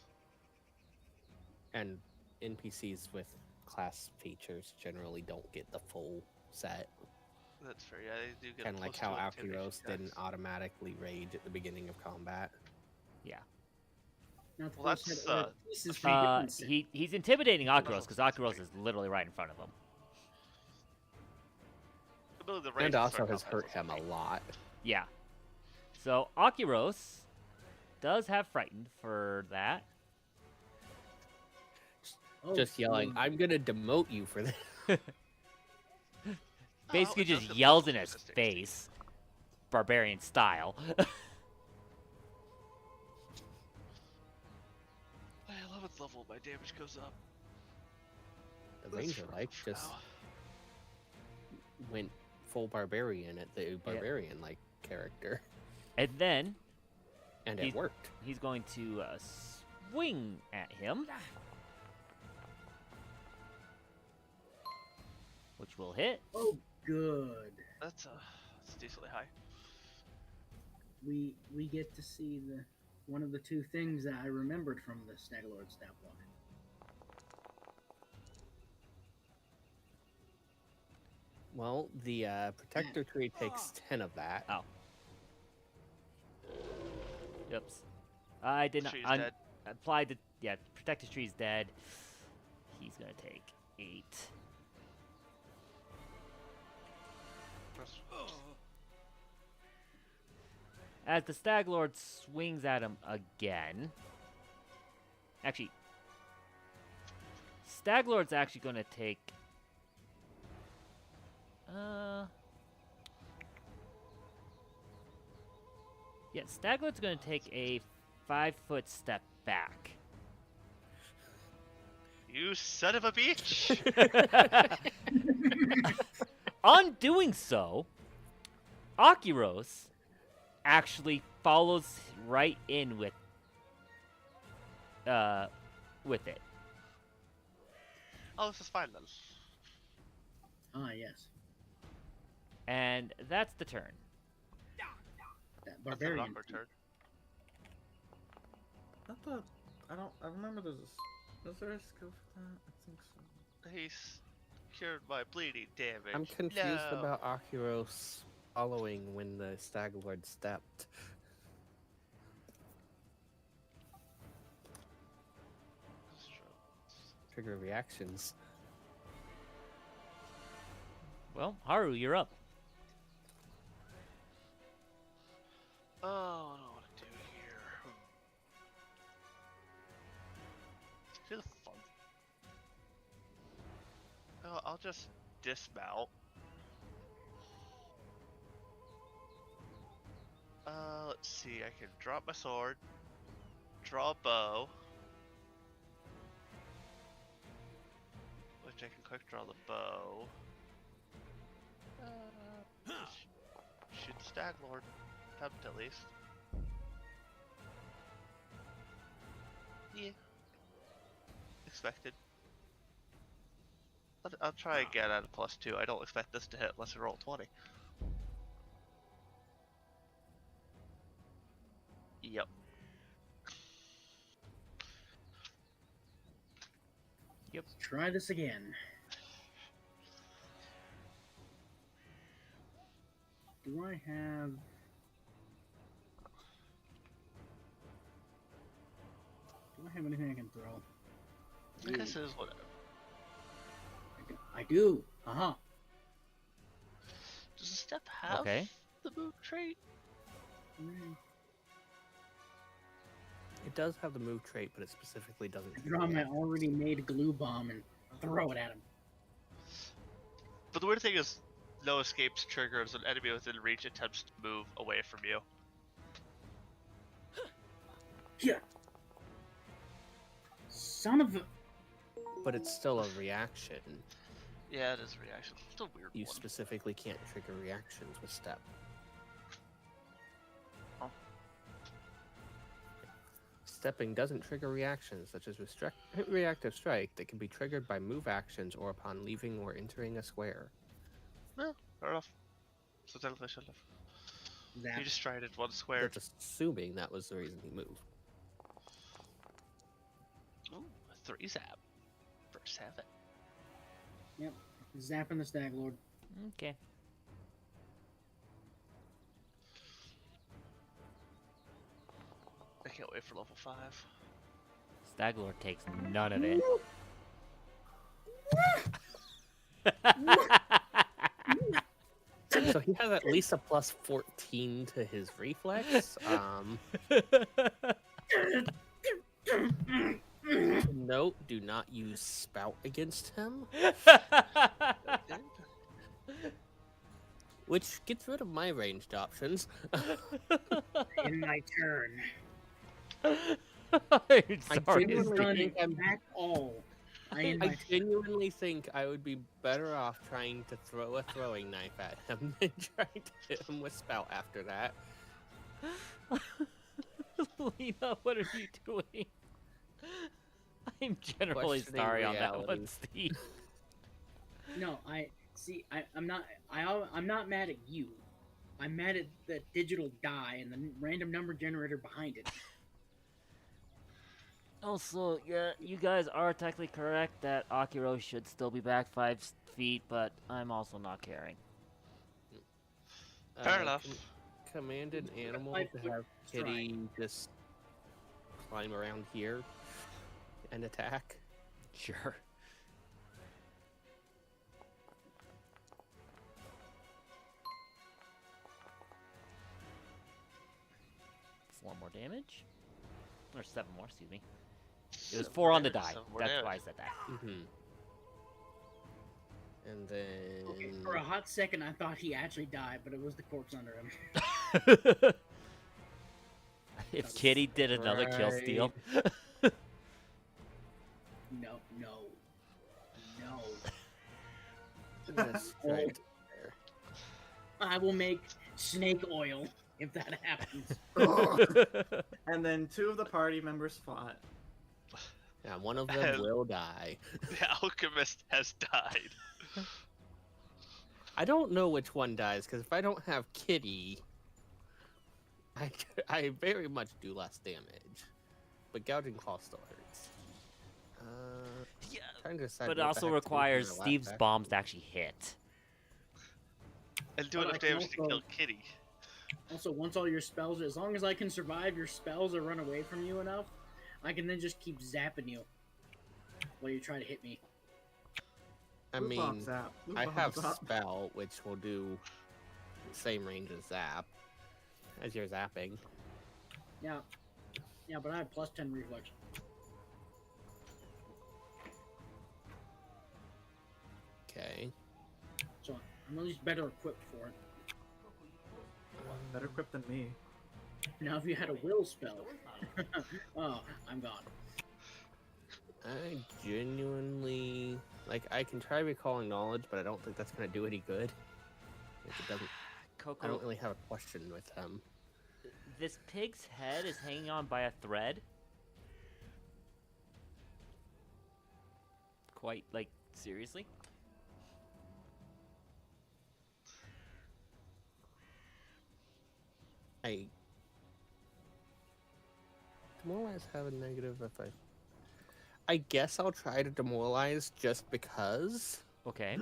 And NPCs with class features generally don't get the full set. That's fair. Yeah, they do get. Kind of like plus how two intimidation Alkiros didn't checks. automatically rage at the beginning of combat. Not the Well, full that's, set, or pieces from Uh, different set. he's intimidating Akiros because Akiros is literally right in front of him. I believe the range And of also Sarkov has hurt also him a great. lot. Yeah. So Akiros does have frightened for that. Oh, Just yelling, sweet. I'm gonna demote you for this. Basically, it does just get yells local in his statistics. face, barbarian style. My 11th level, my damage goes up. The That's ranger, for- like, for just now. went full barbarian at the barbarian-like character. And then And He's- it worked. he's going to swing at him, which will hit. Oh, good. That's decently high. We get to see the one of the two things that I remembered from the Staglord stat block. Well, the protector tree takes 10 of that. Oh. Oops. I did not Tree's dead. apply the protective tree's dead. He's gonna take 8. As the Staglord swings at him again. Actually, Staglord's actually gonna take. Yeah, Staglord's gonna take a 5-foot step back. You son of a bitch! On doing so, Akiros actually follows right in with it. Oh, this is fine then. Ah, yes. And that's the turn. That That's an barbarian. awkward turn. I remember was there a skill for that? I think so. He's cured my bleeding damage. I'm confused No. about Akiros following when the Staglord stepped. That's true. Trigger reactions. Well, Haru, you're up. Oh, I don't know what to do here. Do the fun. Oh, I'll just dismount. Let's see. I can drop my sword, draw a bow, which I can quick draw the bow. Shoot the Stag Lord. Attempt at least. Yeah. Expected. I'll try again at a +2. I don't expect this to hit unless I roll 20. Yep. Let's try this again. Do I have... Do I have anything I can throw? This is whatever. I do. Haha. Does a step have Okay. the move trait? It does have the move trait, but it specifically doesn't. I draw my already made glue bomb and throw it at him. But the weird thing is, no escapes trigger as an enemy within reach attempts to move away from you. Yeah. Son of a... But it's still a reaction. Yeah, it is a reaction. It's a weird You one. specifically can't trigger reactions with step. Oh. Stepping doesn't trigger reactions such as reactive strike that can be triggered by move actions or upon leaving or entering a square. No, fair enough. So technically I should have. That You just tried it one square. That's assuming that was the reason he moved. Ooh, a 3 zap. For 7. Yep. Zapping the Stag Lord. Okay. I can't wait for level 5. Staglord takes none of it. So he has at least a plus 14 to his reflex. Note: do not use spout against him. Which gets rid of my ranged options. In my turn. I'm I sorry. genuinely Done think I'm at all. In I my genuinely think I would be better off trying to throw a throwing knife at him than trying to hit him with spout after that. Lena, what are you doing? I'm generally Questioning sorry on that one, reality. Steve. No, I'm not mad at you. I'm mad at the digital die and the random number generator behind it. Also, yeah, you guys are technically correct that Akiro should still be back 5 feet, but I'm also not caring. Fair enough. Command an animal 5 to foot have Kitty just climb around here and attack. Sure. Four more damage? Or 7 more, excuse me. It was 4 on the die. 7 more That's damage. why I said that. Mm-hmm. And then Okay, for a hot second, I thought he actually died, but it was the corpse under him. If Kitty did another kill steal. No. Let's try it there. I will make snake oil if that happens. And then 2 of the party members fought. Yeah, one of them will die. The alchemist has died. I don't know which one dies, because if I don't have Kitty, I very much do less damage. But Gouging Claw still hurts. Yeah, Trying to decide but it what the also heck's requires making my Steve's last bombs to actually hit. And do But I enough can damage to also- kill Kitty. Also, once all your spells, as long as I can survive your spells or run away from you enough, I can then just keep zapping you while you try to hit me. I Blue bomb mean, zap. Blue I bomb have zap. Spell, which will do the same range as Zap, as you're zapping. Yeah, but I have plus 10 reflex. Okay. So I'm at least better equipped for it. Better equipped than me. Now, if you had a will spell, oh, I'm gone. I genuinely I can try recalling knowledge, but I don't think that's gonna do any good. It doesn't. Coco, I don't really have a question with him. this pig's head is hanging on by a thread. Quite, seriously? Demoralize have a negative if I guess I'll try to demoralize just because Okay.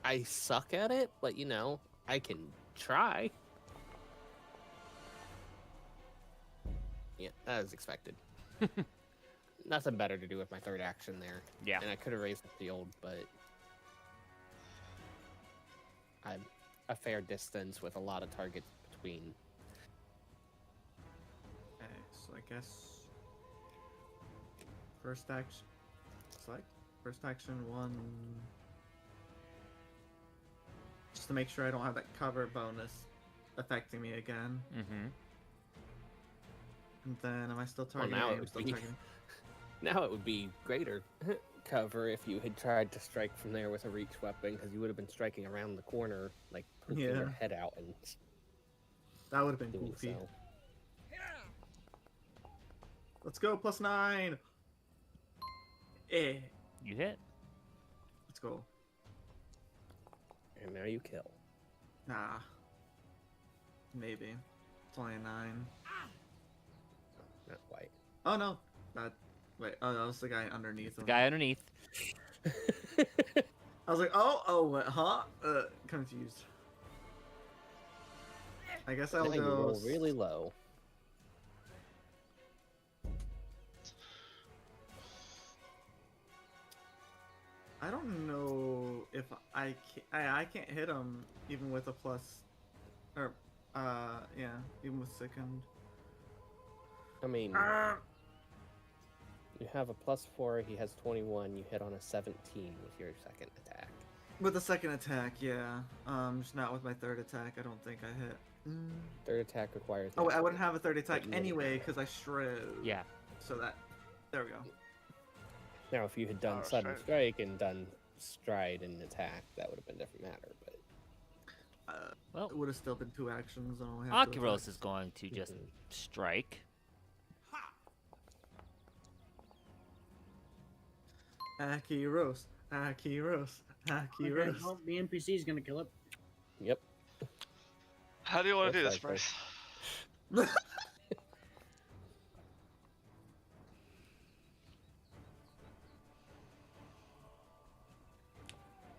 I suck at it, but I can try. Yeah, as expected. Nothing better to do with my third action there. Yeah. And I could have raised the field, but I'm a fair distance with a lot of targets between. Okay, so I guess first action. Select first action 1. Just to make sure I don't have that cover bonus affecting me again. Mm-hmm. And then am I still Well, targeting? now me? it I'm would still be- targeting. Now it would be greater cover if you had tried to strike from there with a reach weapon, because you would have been striking around the corner, poking your Yeah. head out and That would have been doing goofy. so. Let's go, +9! Eh. You hit. Let's go. And now you kill. Nah. Maybe. It's only a 9. Not quite. Oh no! Wait, oh, that was the guy underneath The him. guy underneath. I was like, what, huh? Confused. I guess I'll Now you go. roll really low. I don't know if I can't hit him even with a plus, or yeah, even with second. I mean, You have a +4. He has 21. You hit on a 17 with your second attack. With the second attack, yeah. Just not with my third attack. I don't think I hit. Third attack requires. Oh, I magic. wouldn't have a third attack But you anyway wouldn't. because I shred. Yeah. So that. There we go. Now, if you had done Oh, sudden stride. strike and done stride and attack, that would have been a different matter. But Well, It would have still been 2 actions. And only have 2 Akiros attacks. is going to just Mhm. strike. Akiros. Akiros. Okay, Akiros. well, the NPC is gonna kill it. yep. How do you want to do Most this, likely. Bryce?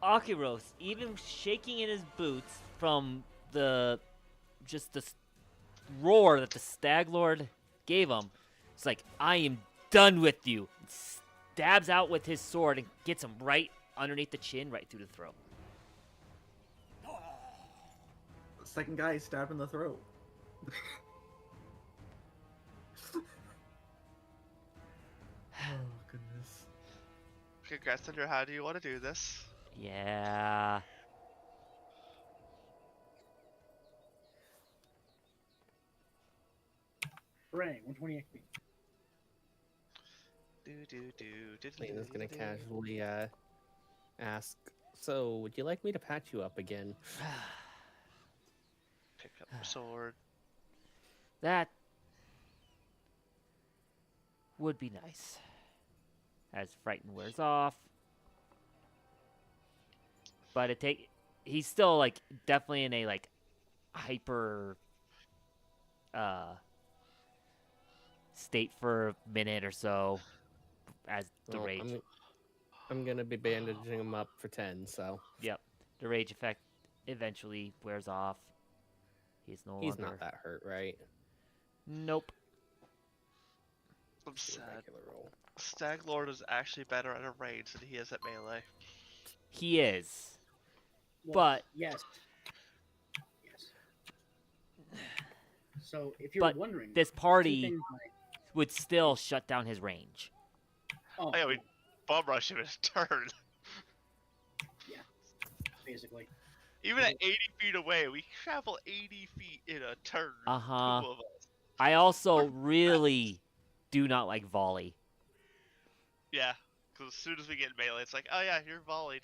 Akiros, even shaking in his boots from the roar that the Stag Lord gave him, it's like, I am done with you. Stabs out with his sword and gets him right underneath the chin, right through the throat. Second guy stabbed in the throat. Oh, goodness. Okay, Grassender, how do you want to do this? Yeah. Hooray, 120 XP. Lena's gonna casually ask. So, would you like me to patch you up again? Pick up the sword. That would be nice. As Frighten wears off. But he's still like definitely in a like hyper state for a minute or so as the Well, rage. I'm gonna be bandaging him up for 10. So Yep. The rage effect eventually wears off. He's no he's longer not that hurt, right? Nope. I'm Just do a sad. regular roll. Stag Lord is actually better at a range than he is at melee. He is. Well, But yes. So, if you're But wondering, this two party things would still shut down his range. oh, Oh, yeah, we bomb rush him in his turn. basically. Even at 80 feet away, we travel 80 feet in a turn. Uh-huh. 2 of us. I also really do not like volley. Yeah, because as soon as we get melee, it's like, oh yeah, you're volleyed.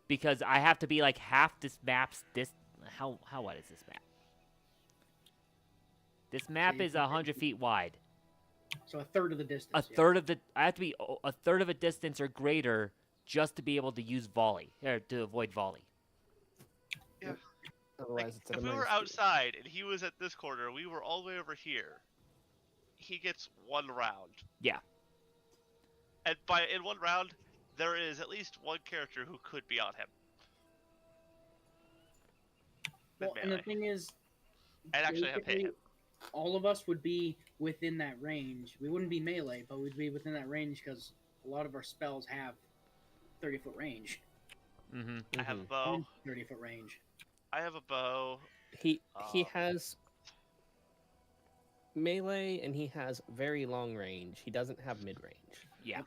Because I have to be like half this map's how wide is this map? This map you is can- 100 feet wide. So a third of the distance. I have to be a third of a distance or greater just to be able to use volley or to avoid volley. Otherwise, Like, it's at if a we were -2. outside and he was at this corner, we were all the way over here. He gets 1 round. Yeah. And in 1 round, there is at least 1 character who could be on him. Well, and the thing is, And actually have hit basically, him. all of us would be within that range. We wouldn't be melee, but we'd be within that range because a lot of our spells have 30-foot range. Mm-hmm. I have a Mhm. bow. 30-foot range. I have a bow. He Um, has melee and he has very long range. He doesn't have mid range. Yeah.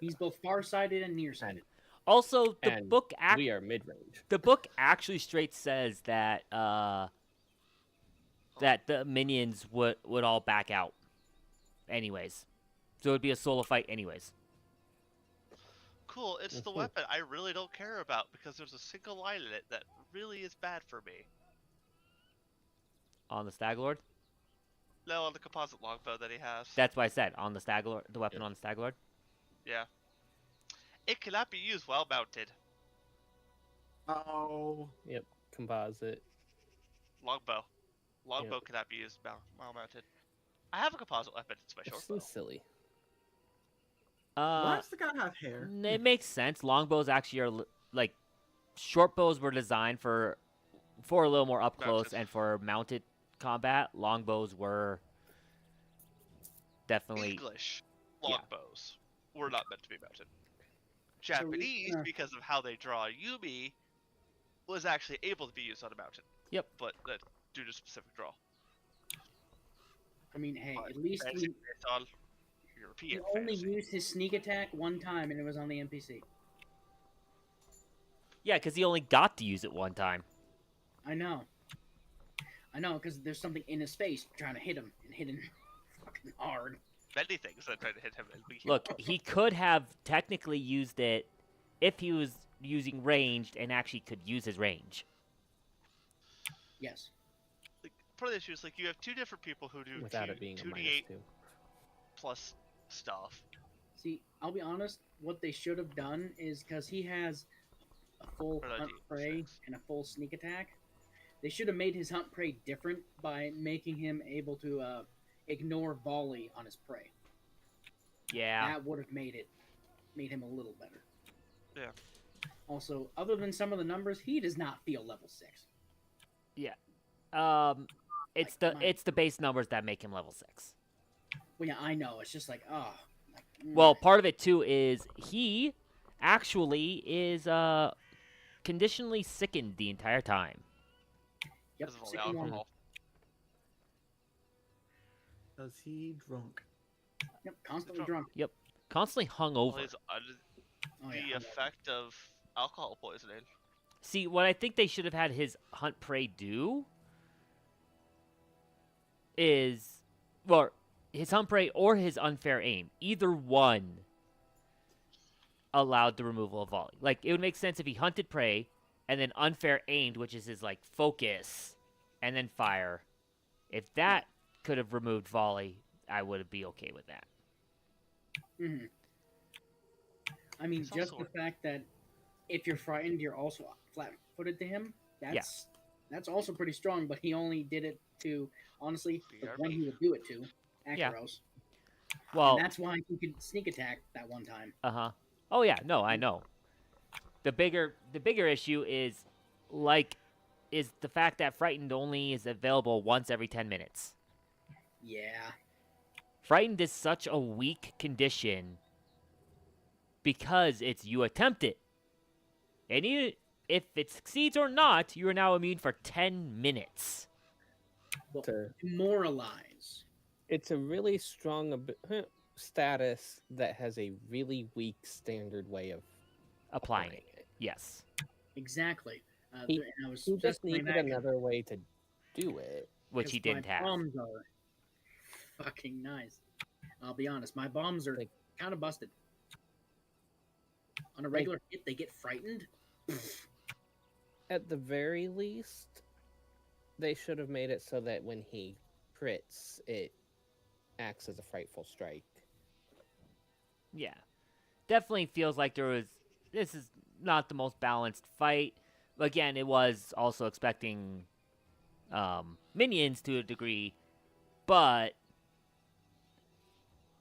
He's both far-sighted and nearsighted. Also, the And book We are mid range. the book actually straight says that that the minions would all back out anyways. So it would be a solo fight anyways. Cool, it's the Mhm. weapon I really don't care about because there's a single line in it that really is bad for me. On the Stag Lord? No, on the composite longbow that he has. That's why I said on the Stag Lord, the weapon Yeah. on the Stag Lord. Yeah. It cannot be used while mounted. Oh. Yep, composite. Longbow. Longbow cannot be used while mounted. I have a composite weapon, it's my Which short seems bow. silly. Why does the guy have hair? It makes sense. Longbows actually are like short bows were designed for a little more up close Mounted. and for mounted combat. Longbows were definitely English yeah. longbows were not meant to be mounted. Japanese, because of how they draw Yumi, was actually able to be used on a mountain. Yep. But due to specific draw. I mean, hey, But at least basically it's all he European only fantasy. used his sneak attack one time, and it was on the NPC. Yeah, because he only got to use it one time. I know, because there's something in his face trying to hit him, and hit him fucking hard. Many things that try to hit him and we Look, he could have technically used it if he was using ranged and actually could use his range. Yes. like, part of the issue is like you have two different people who do without it being a -2d8 -2. plus stuff. See, I'll be honest. What they should have done is because he has a full Or hunt D6. prey and a full sneak attack, they should have made his hunt prey different by making him able to ignore volley on his prey. Yeah. That would have made him a little better. Yeah. Also, other than some of the numbers, he does not feel level 6. It's Like, the base numbers that make him level 6. Well, yeah, I know. It's just like, Well, part of it too is he actually is conditionally sickened the entire time. yep, Because of all sick the and one. alcohol. Is he drunk? Yep, constantly drunk. Constantly hungover. Well, he's under Oh, the yeah, effect of alcohol poisoning. See, what I think they should have had his hunt prey do is, well, his hunt prey or his unfair aim. Either one allowed the removal of volley. Like, it would make sense if he hunted prey and then unfair aimed, which is his, like, focus, and then fire. If that could have removed volley, I would be okay with that. hmm I mean, It's just also- the fact that if you're frightened, you're also flat-footed to him. That's also pretty strong. But he only did it to, honestly, the BRB. one he would do it to, Yeah. Akaros. Well, And that's why he could sneak attack that one time. uh-huh. Oh, yeah, no, I know. The bigger issue is, is the fact that Frightened only is available once every 10 minutes. Yeah. Frightened is such a weak condition because it's you attempt it. And even if it succeeds or not, you are now immune for 10 minutes. Well, To- demoralize. It's a really strong status that has a really weak standard way of Applying applying it. it. Yes. Exactly. He- And I was He just playing needed that another way to do it. Which he 'cause didn't my have. bombs are fucking nice. I'll be honest. My bombs are Like- kind of busted. On a regular hit, they get frightened. At the very least, they should have made it so that when he crits, it acts as a frightful strike. Yeah. Definitely feels like this is not the most balanced fight. Again, it was also expecting minions to a degree, but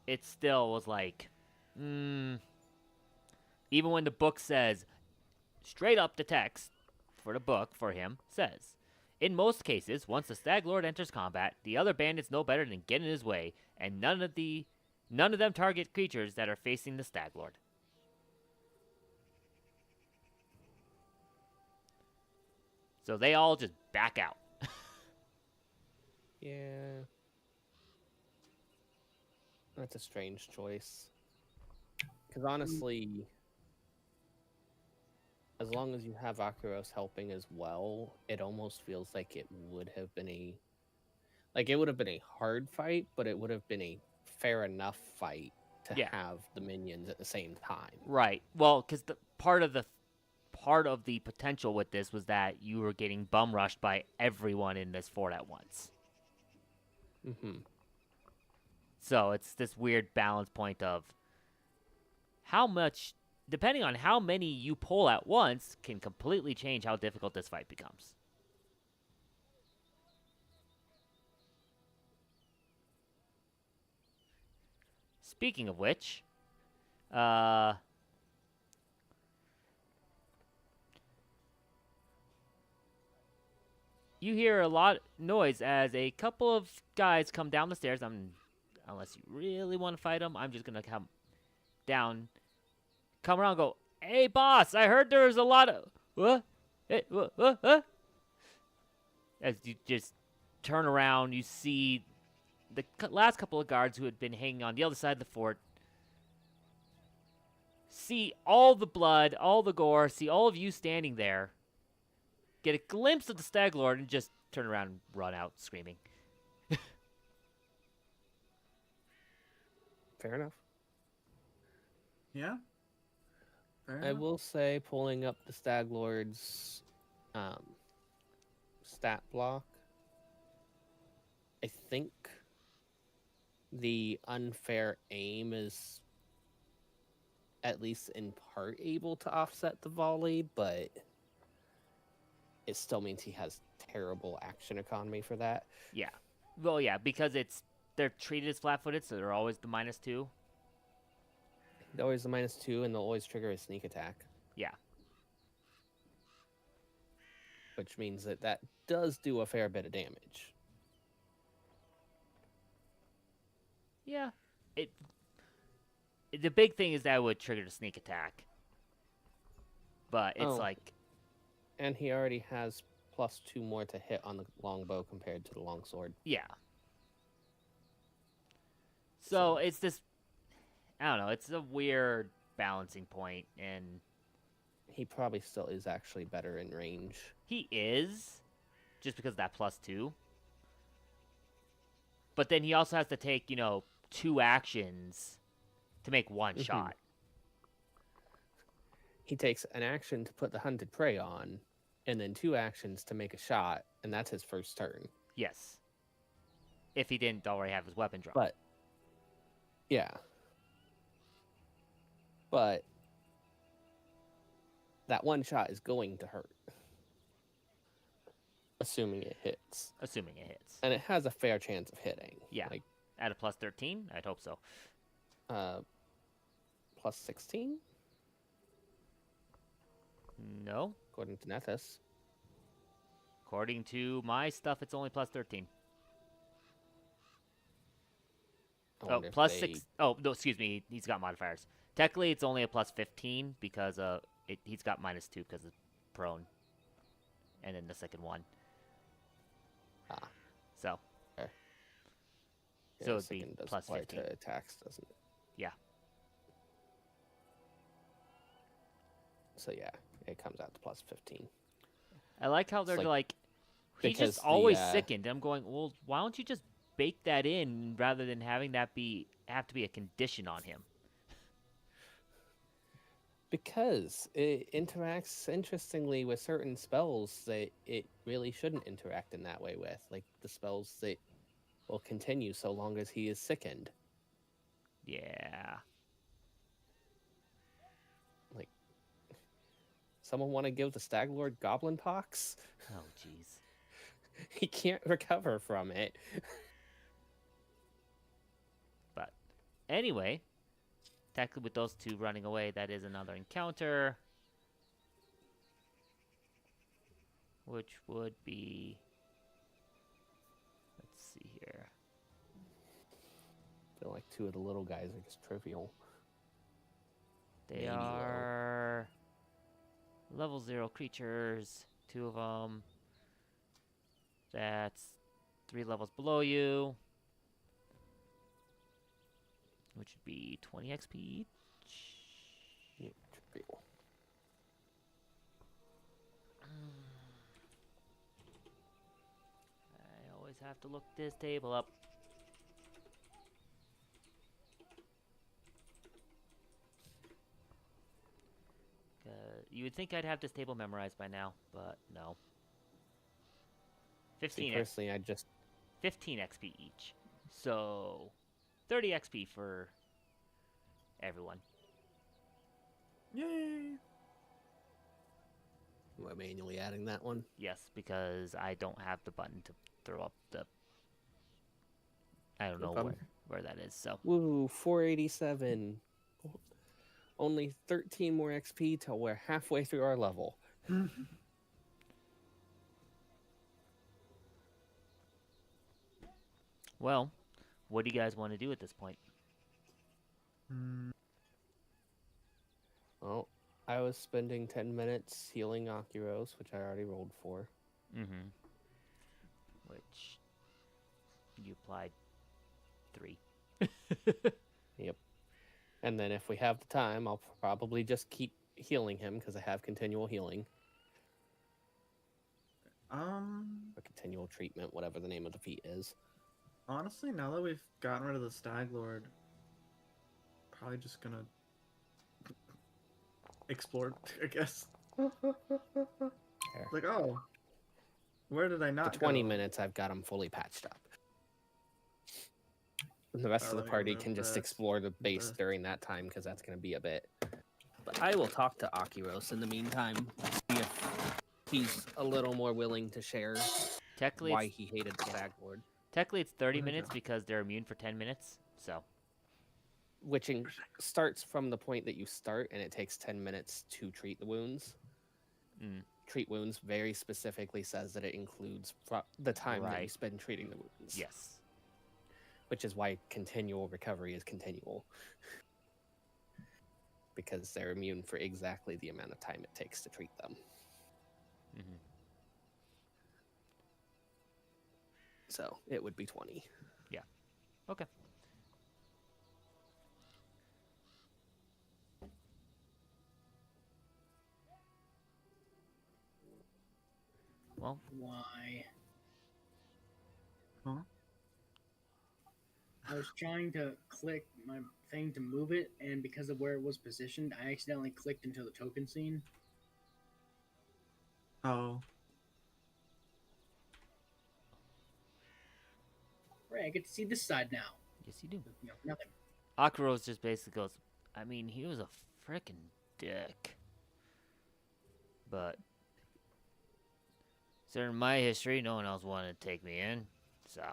it still was like, even when the book says, straight up the text for the book for him says, in most cases, once the Stag Lord enters combat, the other bandits know better than get in his way, and none of them target creatures that are facing the Stag Lord. So they all just back out. Yeah. That's a strange choice. Because honestly, as long as you have Akaros helping as well, it almost feels like it would have been a hard fight, but it would have been a fair enough fight to Yeah. have the minions at the same time. Right. Well, because the part of the potential with this was that you were getting bum rushed by everyone in this fort at once. Mm-hmm. So it's this weird balance point of how much, depending on how many you pull at once, can completely change how difficult this fight becomes. Speaking of which, you hear a lot of noise as a couple of guys come down the stairs. Unless you really want to fight them, I'm just gonna come down, come around, and go, "Hey, boss! I heard there was a lot of what? Hey, what? As you just turn around, you see the last couple of guards who had been hanging on the other side of the fort see all the blood, all the gore, see all of you standing there, get a glimpse of the Stag Lord, and just turn around and run out screaming. Fair enough. Yeah. Fair I enough. will say, pulling up the Stag Lord's stat block, I think the unfair aim is at least in part able to offset the volley, but it still means he has terrible action economy for that. Yeah. Well, yeah, because they're treated as flat-footed, so they're always the -2. They're always the -2, and they'll always trigger a sneak attack. Yeah. Which means that does do a fair bit of damage. Yeah. The big thing is that it would trigger the sneak attack. But it's Oh. like... And he already has +2 more to hit on the longbow compared to the longsword. Yeah. So it's this... I don't know. It's a weird balancing point, and... He probably still is actually better in range. He is, just because of that +2. But then he also has to take, 2 actions to make one shot. He takes an action to put the hunted prey on, and then 2 actions to make a shot, and that's his first turn. Yes. If he didn't already have his weapon drawn. But, yeah. But, that one shot is going to hurt. Assuming it hits. Assuming it hits. And it has a fair chance of hitting. Yeah. Like, at a +13? I'd hope so. +16? No. According to Nethys. According to my stuff, it's only +13. I Oh, wonder if +6. Oh, no, excuse me. He's got modifiers. Technically, it's only a +15 because he's got -2 because of prone. And then the second one. Ah. So. Okay. So Yeah, it'd be second does plus apply 15. to attacks, doesn't it? Yeah. So yeah, it comes out to +15. I like how they're like- like, he's because just the, always sickened. I'm going, well, why don't you just bake that in rather than having that have to be a condition on him? Because it interacts interestingly with certain spells that it really shouldn't interact in that way with, like the spells that will continue so long as he is sickened. Yeah. Like, someone want to give the Stag Lord Goblin Pox? Oh, jeez. He can't recover from it. But anyway, technically with those two running away, that is another encounter. Which would be... Let's see here. I feel like 2 of the little guys are just trivial. They Maybe low. are level 0 creatures, 2 of them. That's 3 levels below you, which would be 20 XP each. Yeah, trivial. I always have to look this table up. You would think I'd have this table memorized by now, but no. See, 15 personally, I just 15 XP each. So 30 XP for everyone. Yay! am I manually adding that one. Yes, because I don't have the button to throw up the... I don't No know problem. where that is, so... Woo, 487. Only 13 more XP till we're halfway through our level. Well, what do you guys want to do at this point? Well, I was spending 10 minutes healing Akiros, which I already rolled for. Mm-hmm. Which you applied 3. Yep. And then if we have the time, I'll probably just keep healing him because I have continual healing or continual treatment, whatever the name of the feat is. Honestly, now that we've gotten rid of the Stag Lord, probably just gonna explore, I guess. There. Like, oh, where did I not For 20 go? minutes, I've got him fully patched up. And the rest of the party can just explore the base during that time because that's going to be a bit. But I will talk to Akiros in the meantime, see if he's a little more willing to share Technically, why it's, he hated the Stag Lord. technically it's 30 Okay. minutes because they're immune for 10 minutes. So, Which starts from the point that you start, and it takes 10 minutes to treat the wounds. Treat wounds very specifically says that it includes the time that you Right. spend treating the wounds. yes. Which is why continual recovery is continual. Because they're immune for exactly the amount of time it takes to treat them. hmm So it would be 20. Okay. Well, Why? Huh? I was trying to click my thing to move it, and because of where it was positioned, I accidentally clicked into the token scene. Oh, Right, I get to see this side now. yes, you do. You know, nothing. Akuros just basically goes, I mean, he was a frickin' dick. But, considering my history, no one else wanted to take me in. So,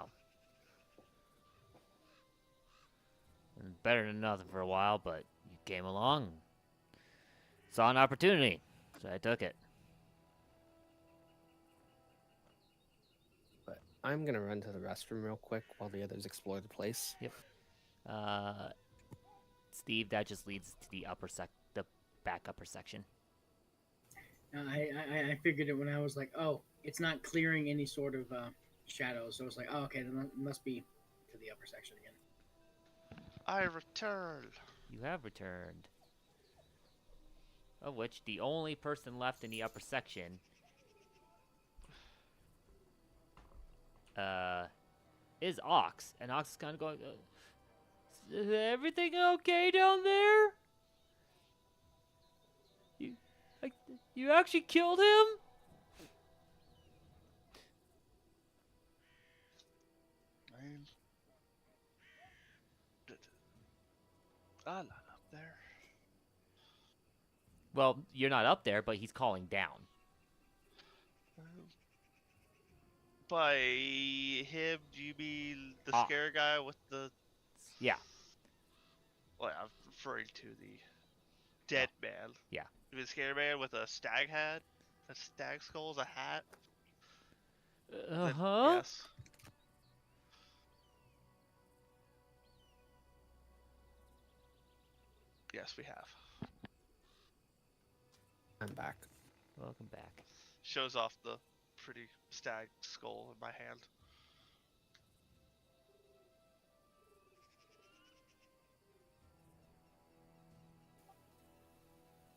better than nothing for a while, but you came along, saw an opportunity, so I took it. But I'm going to run to the restroom real quick while the others explore the place. Steve, that just leads to the the back upper section. I figured it when I was like, oh, it's not clearing any sort of shadows, so I was like, oh, okay, then it must be to the upper section again. I return. You have returned. Of which the only person left in the upper section is Ox. And Ox is kind of going, is everything okay down there? You actually killed him? I'm not up there. Well, you're not up there, but he's calling down. By him, do you mean the Ah. scare guy with the... Yeah. Well, I'm referring to the dead man. Yeah. You mean the scare man with a stag hat? A stag skull as a hat? Uh-huh. Yes. Yes, we have. I'm back. Welcome back. Shows off the pretty stag skull in my hand.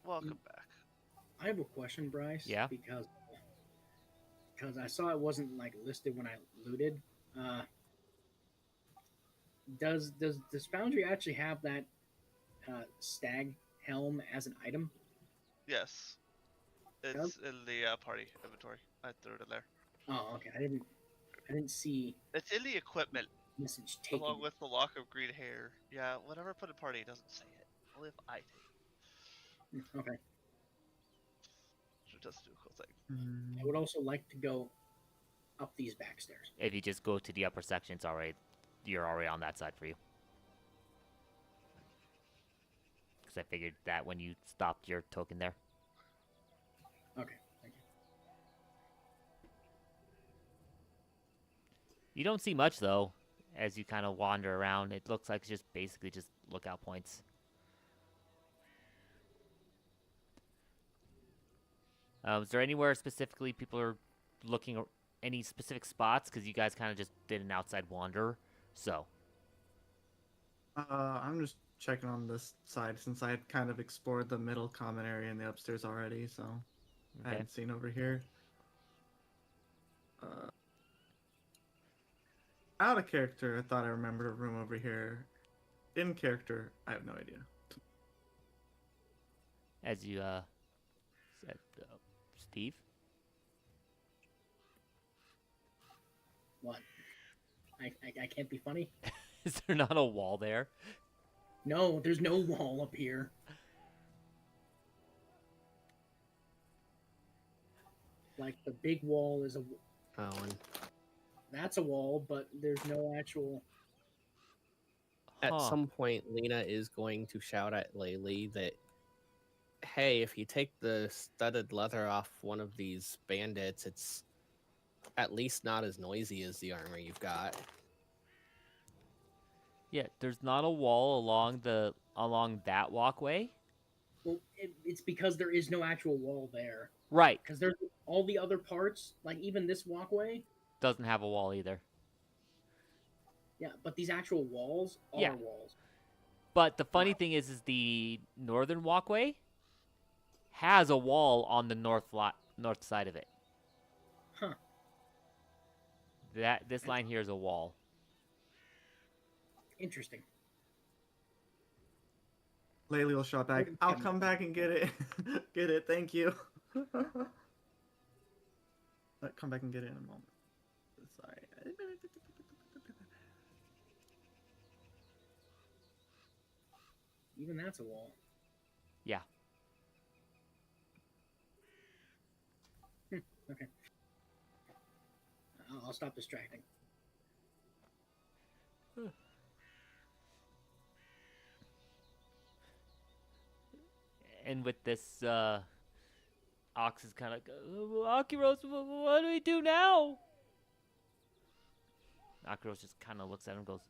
Welcome back. I have a question, Bryce. Yeah? Because I saw it wasn't like listed when I looted. Does Foundry actually have that stag helm as an item? Yes. It's in the party inventory. I threw it in there. Oh, okay. I didn't see It's in the equipment, message taken. along with the lock of green hair. Yeah, whatever I put in party doesn't say it. Only if I take it. Okay. So it does do a cool thing. I would also like to go up these back stairs. If you just go to the upper section, it's already, you're already on that side for you. Because I figured that when you stopped your token there. Okay, thank you. You don't see much, though, as you kind of wander around. It looks like it's just basically just lookout points. Is there anywhere specifically people are looking, any specific spots? Because you guys kind of just did an outside wander, so. I'm just checking on this side since I had kind of explored the middle common area and the upstairs already, so I Okay. hadn't seen over here. Uh, Out of character, I thought I remembered a room over here. In character, I have no idea. As you said, Steve. What? I can't be funny. Is there not a wall there? No, there's no wall up here. Like the big wall is a. Oh, and That's a wall, but there's no actual. at Huh. some point, Lena is going to shout at Laylee that, hey, if you take the studded leather off one of these bandits, it's at least not as noisy as the armor you've got. Yeah, there's not a wall along that walkway. Well, it's because there is no actual wall there. Right. Because there's all the other parts, like even this walkway. Doesn't have a wall either. Yeah, but these actual walls are Yeah. walls. But the funny thing is the northern walkway has a wall on the north side of it. Huh. This line here is a wall. Interesting. Laylee will shout back, I'll come back and get it. Get it, thank you. I'll come back and get it in a moment. Sorry. Even that's a wall. Yeah. Okay. I'll stop distracting. And with this, Ox is kind of like, Akiros, what do we do now? Akiros just kind of looks at him and goes,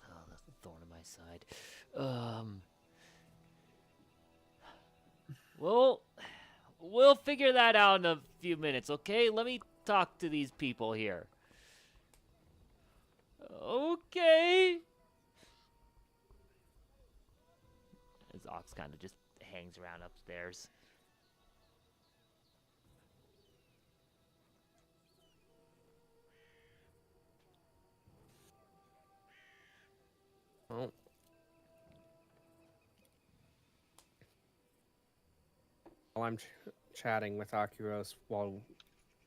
oh, that's the thorn in my side. We'll figure that out in a few minutes, okay? Let me talk to these people here. Okay. As Ox kind of just hangs around upstairs. Well, while I'm chatting with Akiros while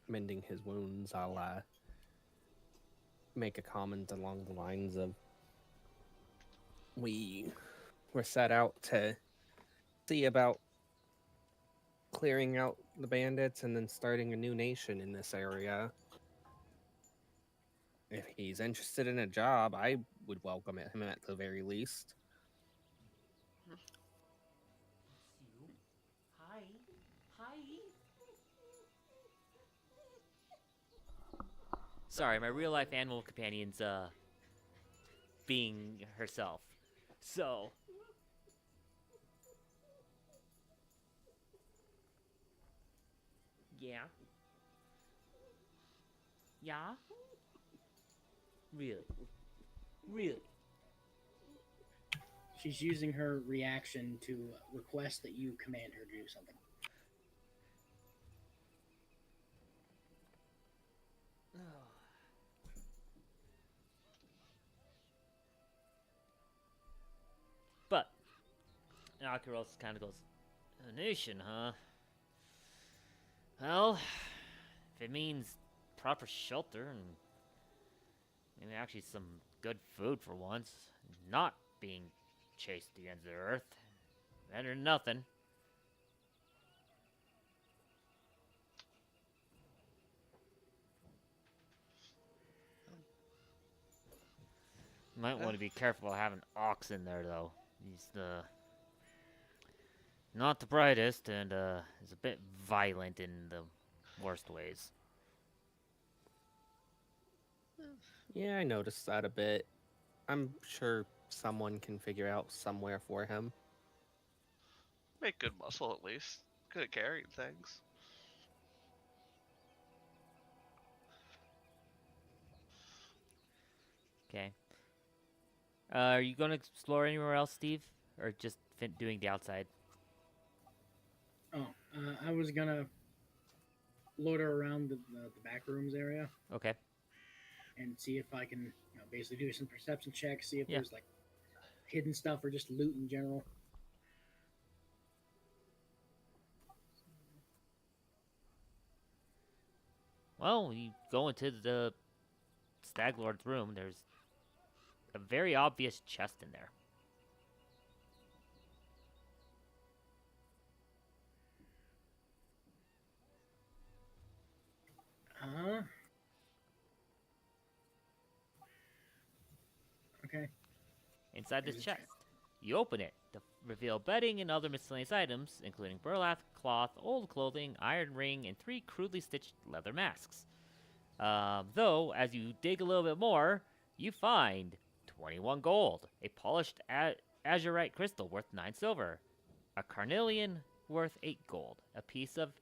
mending his wounds, I'll make a comment along the lines of, we were set out to see about clearing out the bandits and then starting a new nation in this area. If he's interested in a job, I would welcome him at the very least. Hi. Sorry, my real life animal companion's being herself. So yeah. Yeah? Really? She's using her reaction to request that you command her to do something. But Akiros kind of goes, a nation, huh? Well, if it means proper shelter and maybe actually some good food for once, not being chased to the ends of the earth, better than nothing. Might want to be careful having Ox in there, though. He's not the brightest, and is a bit violent in the worst ways. Yeah, I noticed that a bit. I'm sure someone can figure out somewhere for him. Make good muscle at least. Good at carrying things. Okay. Are you going to explore anywhere else, Steve? Or just doing the outside? Oh, I was gonna loiter around the back rooms area Okay. and see if I can, basically do some perception checks, see if Yeah. there's like hidden stuff or just loot in general. Well, you go into the Stag Lord's room. There's a very obvious chest in there. Okay. Inside this There's a chest, you open it to reveal bedding and other miscellaneous items, including burlap cloth, old clothing, iron ring, and 3 crudely stitched leather masks. Though, as you dig a little bit more, you find 21 gold, a polished azurite crystal worth 9 silver, a carnelian worth 8 gold, a piece of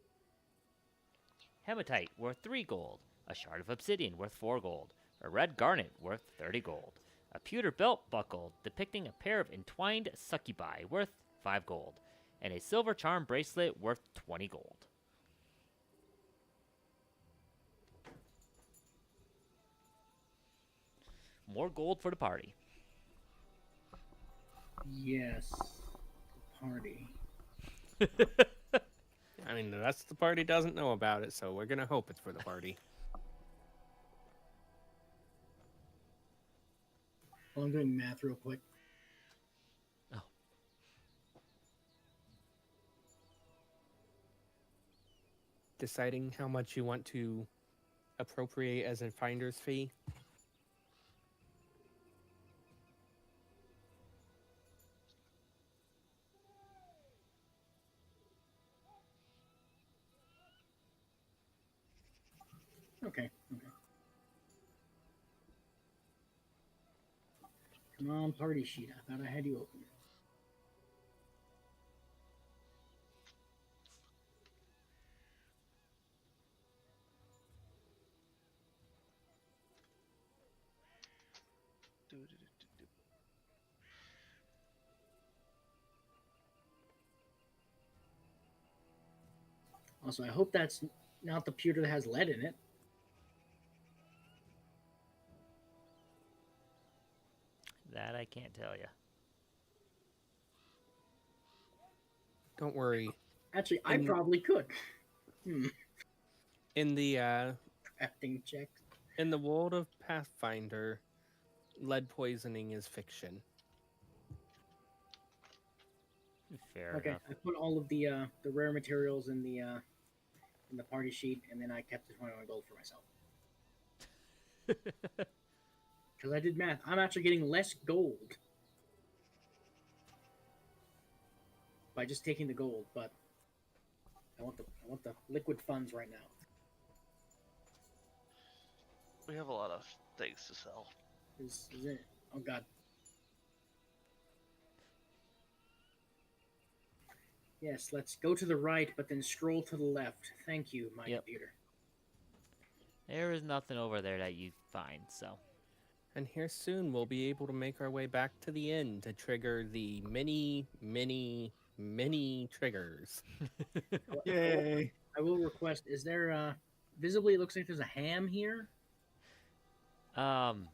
hematite worth 3 gold, a shard of obsidian worth 4 gold, a red garnet worth 30 gold, a pewter belt buckle depicting a pair of entwined succubi worth 5 gold, and a silver charm bracelet worth 20 gold. More gold for the party. Yes. Party. I mean, the rest of the party doesn't know about it, so we're gonna hope it's for the party. Well, I'm doing math real quick. Oh. Deciding how much you want to appropriate as a finder's fee. Okay. Come on, party sheet. I thought I had you open. Do-do-do-do-do. Also, I hope that's not the pewter that has lead in it. That I can't tell you. Don't worry. Actually, I And- probably could. In the Crafting check. in the world of Pathfinder, lead poisoning is fiction. Fair Okay, enough. I put all of the rare materials in the party sheet, and then I kept the 21 gold for myself. Because I did math. I'm actually getting less gold by just taking the gold, but I want the liquid funds right now. We have a lot of things to sell. Is it? Oh god. Yes, let's go to the right, but then stroll to the left. Thank you, my Yep. computer. There is nothing over there that you find, so. And here soon we'll be able to make our way back to the inn to trigger the many triggers. Yay! I will request. Is there visibly? It looks like there's a ham here Um,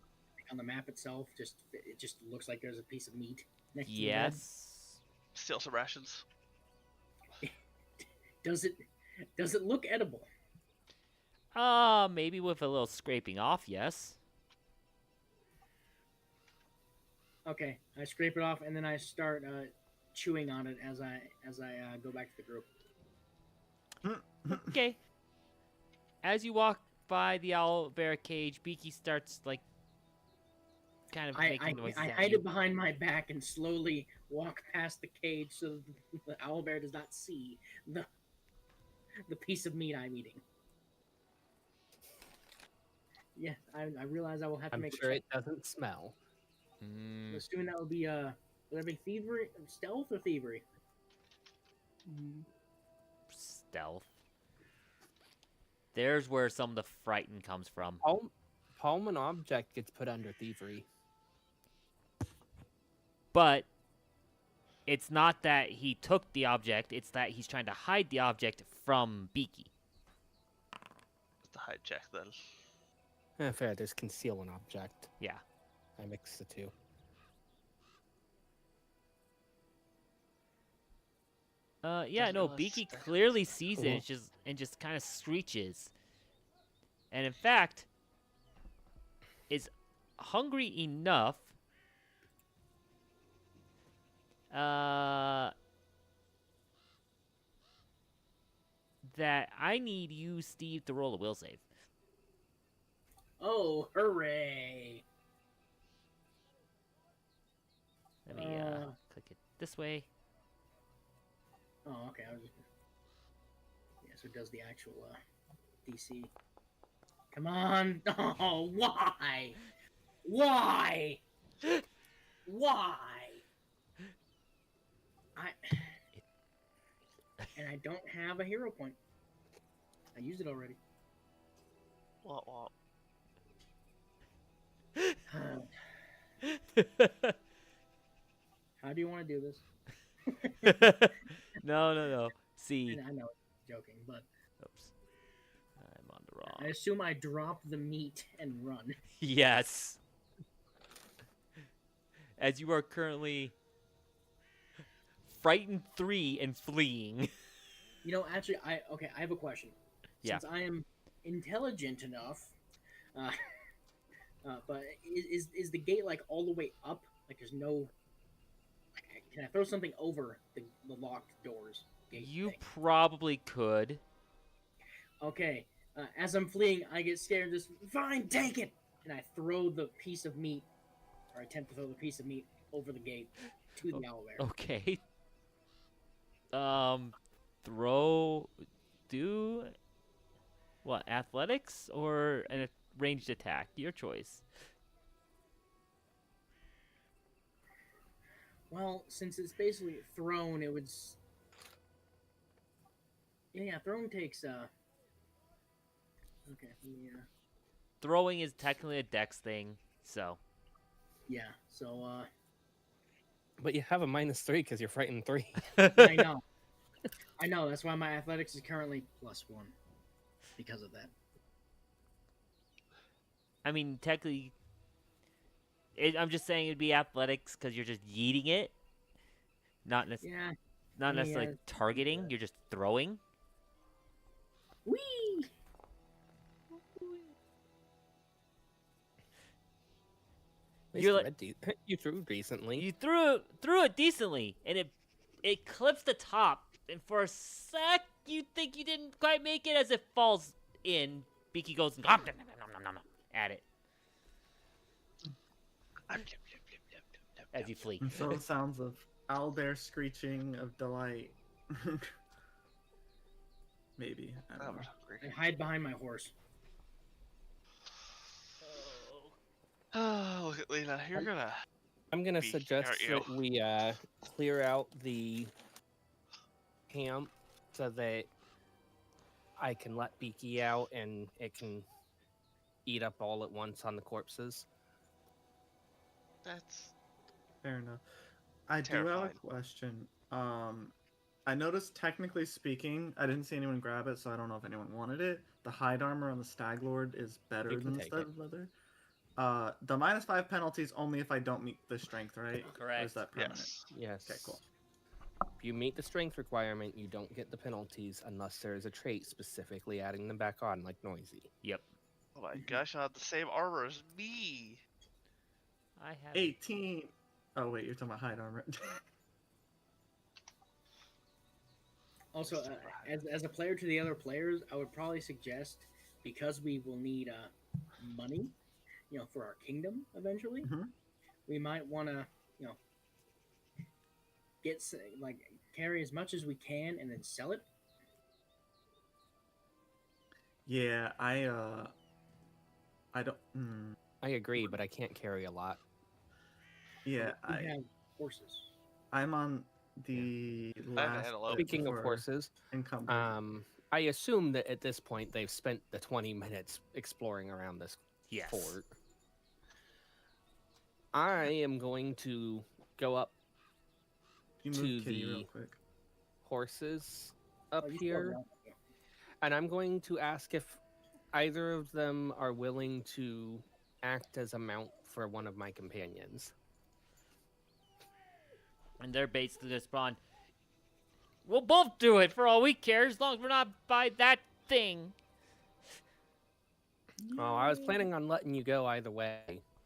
on the map itself. It just looks like there's a piece of meat next to the bed. yes. Steal some rations. Does it look edible? Maybe with a little scraping off, yes. Okay, I scrape it off and then I start chewing on it as I go back to the group. Okay. As you walk by the owlbear cage, Beaky starts, like, kind of making noises I at hide you. it behind my back and slowly walk past the cage so the owlbear does not see the piece of meat I'm eating. Yeah, I realize I will have to I'm make sure a it doesn't smell. I'm assuming that would be would that be thievery, stealth, or thievery? Stealth. There's where some of the frighten comes from. Palm an object gets put under thievery. But it's not that he took the object, it's that he's trying to hide the object from Beaky. The hijack then. Fair, there's conceal an object. Yeah. I mixed the two. Yeah, Doesn't no, really Beaky stand. clearly sees it Cool. and just kind of screeches. And in fact, is hungry enough that I need you, Steve, to roll a will save. Oh, hooray! Let me click it this way. Oh, okay. I was just... Yeah, so it does the actual DC. Come on! Oh, why? Why? Why? And I don't have a hero point. I used it already. What? How do you want to do this? No. See. And I know it's joking, but Oops. I'm on the wrong. I assume I drop the meat and run. Yes. As you are currently frightened 3 and fleeing. You know, actually, I have a question. Yeah. Since I am intelligent enough, but is the gate like all the way up? Like, there's no. Can I throw something over the locked doors? You thing? probably could. Okay. As I'm fleeing, I get scared. Just fine, take it, and I throw the piece of meat, or I attempt to throw the piece of meat over the gate to the owlbear. Okay. Do what? Athletics or a ranged attack? Your choice. Well, since it's basically thrown, it would. Yeah, thrown takes. Okay. Yeah. Throwing is technically a dex thing, so. Yeah. So. But you have a -3 because you're frightened 3. I know. I know. That's why my athletics is currently +1 because of that. I mean, technically, I'm just saying it'd be athletics because you're just yeeting it, not Yeah. necessarily Yeah. targeting. You're just throwing. Whee! You threw decently. You threw it decently, and it clips the top. And for a sec, you think you didn't quite make it as it falls in. Beaky goes at it as you flee. And so the sounds of owlbear screeching of delight. Maybe. I I don't know. was hungry. I hide behind my horse. Oh, look at Lena. You're gonna. I'm gonna Beak, suggest aren't you? that we clear out the camp so that I can let Beaky out and it can eat up all at once on the corpses. That's. Fair enough. I do have Terrified. a question. I noticed, technically speaking, I didn't see anyone grab it, so I don't know if anyone wanted it. The hide armor on the Stag Lord is better You can than take the it. leather. The -5 penalty is only if I don't meet the strength, right? Or Correct. is that permanent? Yes. Yes. Okay, cool. If you meet the strength requirement, you don't get the penalties unless there is a trait specifically adding them back on, like noisy. Yep. Oh my gosh, I have the same armor as me. I have. 18. Oh wait, you're talking about hide armor. Also, as a player to the other players, I would probably suggest, because we will need money, for our kingdom eventually, Mhm. we might want to, carry as much as we can and then sell it. Yeah, I don't. I agree, but I can't carry a lot. Yeah, We have horses. I'm on the last. antelope. bit Speaking of before horses, encumbered. I assume that at this point they've spent the 20 minutes exploring around this Yes. fort. I am going to go up You to move Kitty real the quick. horses up Oh, you still here, don't. and I'm going to ask if either of them are willing to act as a mount for one of my companions. And they're basically just spawn. We'll both do it for all we care, as long as we're not by that thing. Oh, I was planning on letting you go either way.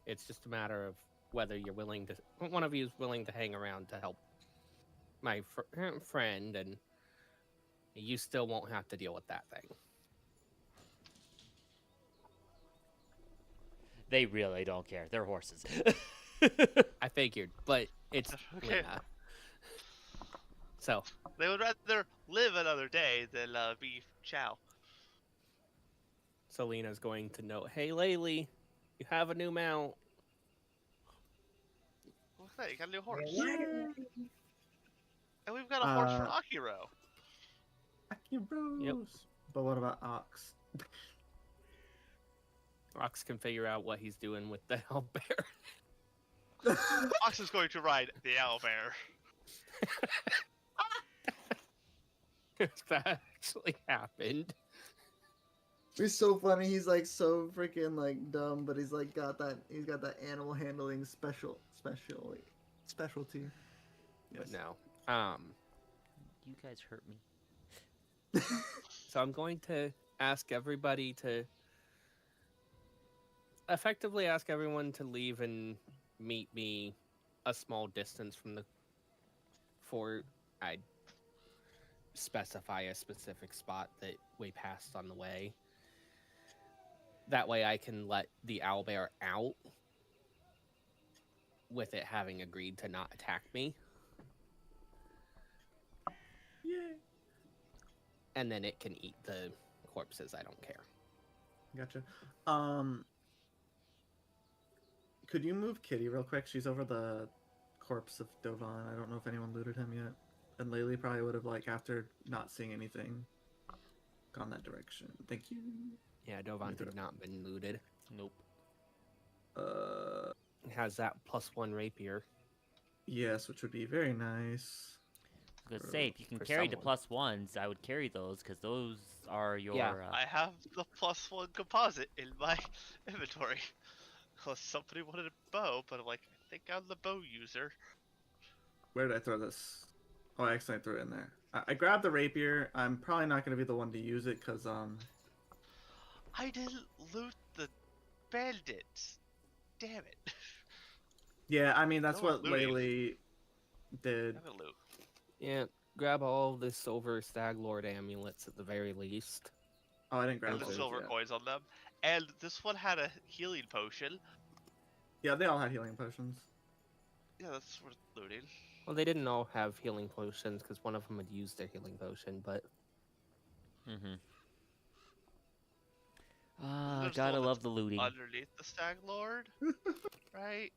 It's just a matter of whether you're willing to. One of you is willing to hang around to help my friend, and you still won't have to deal with that thing. They really don't care. They're horses. I figured, but it's Okay. Lena. So, They would rather live another day than be chow. Lena's going to note, hey, Laylee, you have a new mount. What's that? You got a new horse. Yeah. And we've got a horse for Akiro. Akiros. But what about Ox? Rox can figure out what he's doing with the owlbear. Ox is going to ride the owlbear. If that actually happened. It's so funny. He's like so freaking like dumb, but he's like got that. He's got that animal handling specialty. But Yes. no. You guys hurt me. So I'm going to ask everybody to effectively ask everyone to leave and meet me a small distance from the fort. I'd specify a specific spot that we passed on the way. That way I can let the owlbear out with it having agreed to not attack me. Yay. And then it can eat the corpses. I don't care. Gotcha. Could you move Kitty real quick? She's over the corpse of Dovan. I don't know if anyone looted him yet. And Laylee probably would have, like, after not seeing anything, gone that direction. Thank you. Yeah, Dovan had not been looted. Nope. It has that +1 rapier. Yes, which would be very nice. I was gonna say, if you can For carry the someone. +1s, I would carry those, because those are your... Yeah. I have the +1 composite in my inventory. Unless somebody wanted a bow, but I'm like, I think I'm the bow user. Where did I throw this? Oh, I accidentally threw it in there. I grabbed the rapier. I'm probably not going to be the one to use it, because, I didn't loot the bandits. Damn it. yeah, I mean, that's No what one's looting. Laylee did. I'm gonna loot. Yeah, grab all the silver Stag Lord amulets at the very least. Oh, I didn't grab And the those silver yet. coins on them. And this one had a healing potion. Yeah, they all had healing potions. Yeah, that's worth looting. Well, they didn't all have healing potions because one of them had used their healing potion, but Mm-hmm. There's the Gotta one love that's the looting. Underneath the Stag Lord, right?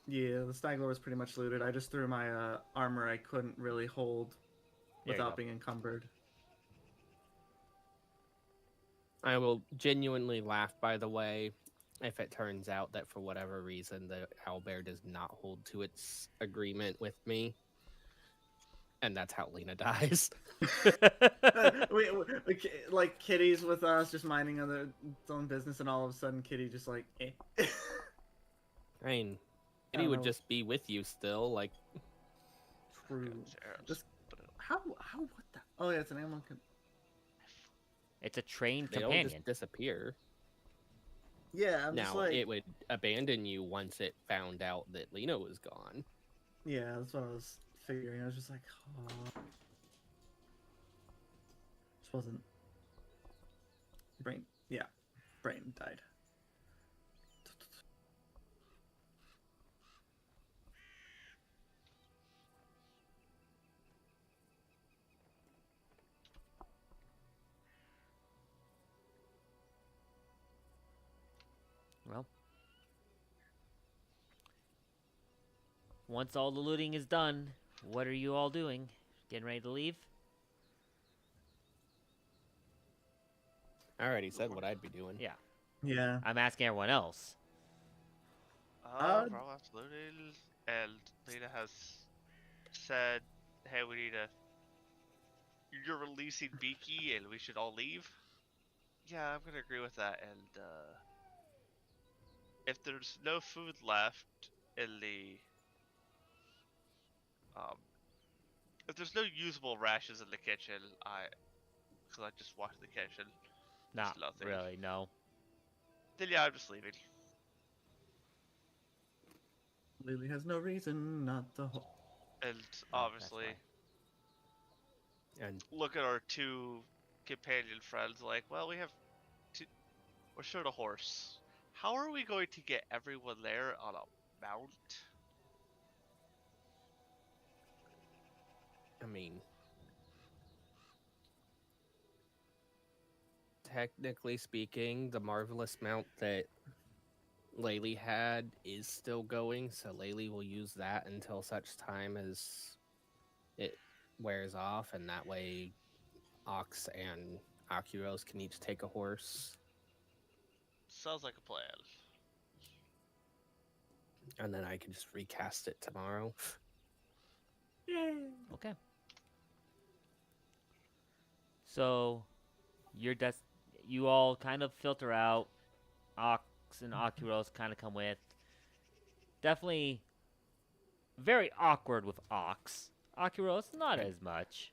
Yeah, the Stag Lord was pretty much looted. I just threw my armor I couldn't really hold There you without go. being encumbered. I will genuinely laugh, by the way, if it turns out that for whatever reason the owlbear does not hold to its agreement with me. And that's how Lena dies. Like Kitty's with us, just minding its own business, and all of a sudden Kitty just like, eh. I mean, I Kitty don't would know. just be with you still, like, True. Arrows. Just how what the? Oh yeah, it's an animal. It's a trained they don't companion. just disappear. Yeah, I'm just Now, like, it would abandon you once it found out that Lena was gone. yeah, that's what I was figuring. I was just like, oh. This wasn't. Brain. Yeah, brain died. Well, once all the looting is done, what are you all doing? Getting ready to leave? I already said what I'd be doing. Yeah. Yeah. I'm asking everyone else. Robot's loaded, and Lena has said, "Hey, we need a. You're releasing Beaky, and we should all leave." Yeah, I'm gonna agree with that. And if there's no food left in the um, if there's no usable rations in the kitchen, because I just watched the kitchen, there's Not nothing. really, no. Then yeah, I'm just leaving. Lily has no reason not to. And Oh, that's obviously, why. And look at our two companion friends. Like, well, two, we're short a horse. How are we going to get everyone there on a mount? I mean, technically speaking, the marvelous mount that Laylee had is still going, so Laylee will use that until such time as it wears off, and that way Ox and Akuros can each take a horse, Sounds like a plan. and then I can just recast it tomorrow. Okay. So, you all kind of filter out. Ox and Akuros kind of come with. Definitely very awkward with Ox. Akuros, not Right. as much.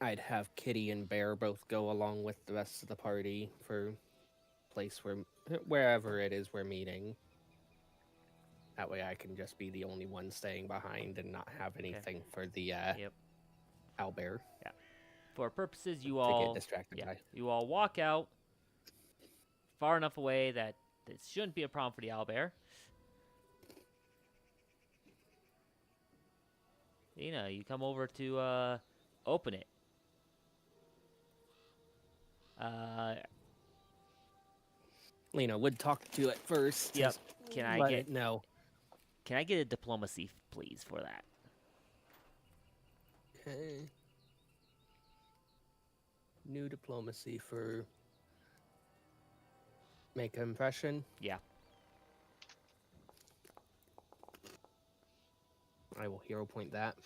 I'd have Kitty and Bear both go along with the rest of the party for place wherever it is we're meeting. That way I can just be the only one staying behind and not have anything for the Yep. owlbear For purposes, you to get all, distracted yeah, by. you all walk out far enough away that this shouldn't be a problem for the owlbear. You come over to open it. Lena would talk to it first. Yep. To Can I let get it know? Can I get a diplomacy, please, for that? Okay. New diplomacy for make an impression. Yeah. I will hero point that.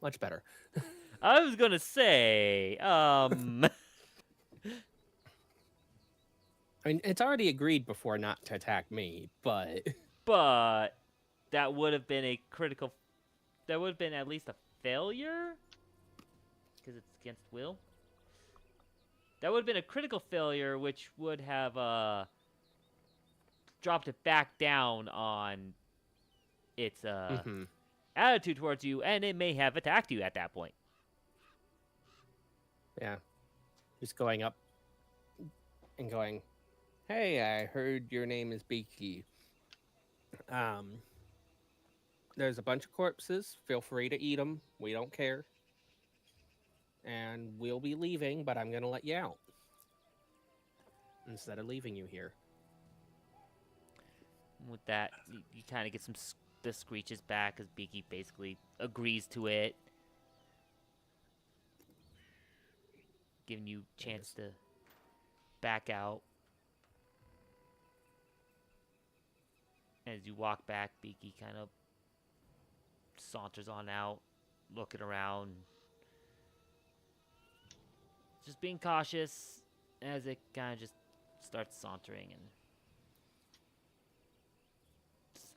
Much better. I was gonna say, I mean, it's already agreed before not to attack me, but but that would have been a critical. That would have been at least a failure, because it's against will. That would have been a critical failure, which would have dropped it back down on its attitude towards you, and it may have attacked you at that point. yeah, just going up and going, "Hey, I heard your name is Beaky. There's a bunch of corpses. Feel free to eat them. We don't care. And we'll be leaving, but I'm gonna let you out instead of leaving you here." With that, you kind of get the screeches back as Beaky basically agrees to it, giving you a chance to back out. As you walk back, Beaky kind of saunters on out, looking around, just being cautious as it kind of just starts sauntering and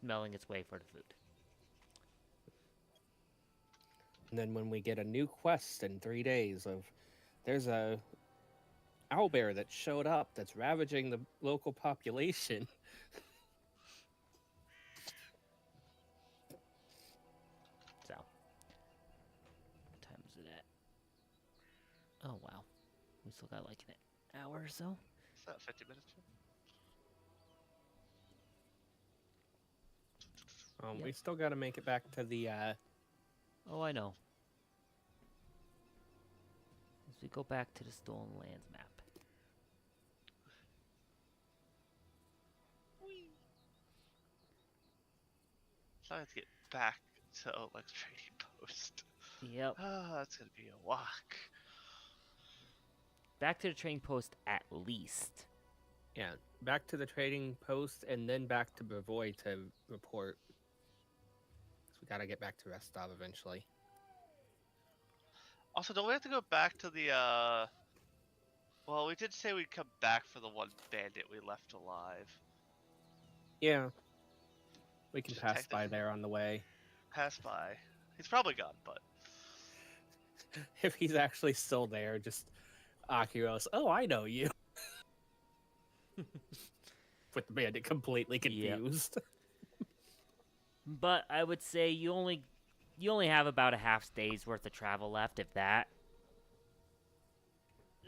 smelling its way for the food. And then when we get a new quest in 3 days of, there's a owlbear that showed up that's ravaging the local population. So, what time is it at? Oh wow, we still got like an hour or so. Is that 50 minutes? We still got to make it back to the. Oh, I know. As we go back to the Stolen Lands map. So I have to get back to Lex Trading Post. Yep. Ah, that's gonna be a walk. back to the trading post at least. Yeah, back to the trading post and then back to Bavoy to report. So we gotta get back to Rostov eventually. Also, don't we have to go back to the well, we did say we'd come back for the one bandit we left alive. Yeah. We can Just pass by technically there on the way. pass by. He's probably gone, but If he's actually still there, just Akiros, oh, I know you. With the bandit completely Yep. confused. But I would say you only have about a half day's worth of travel left, if that.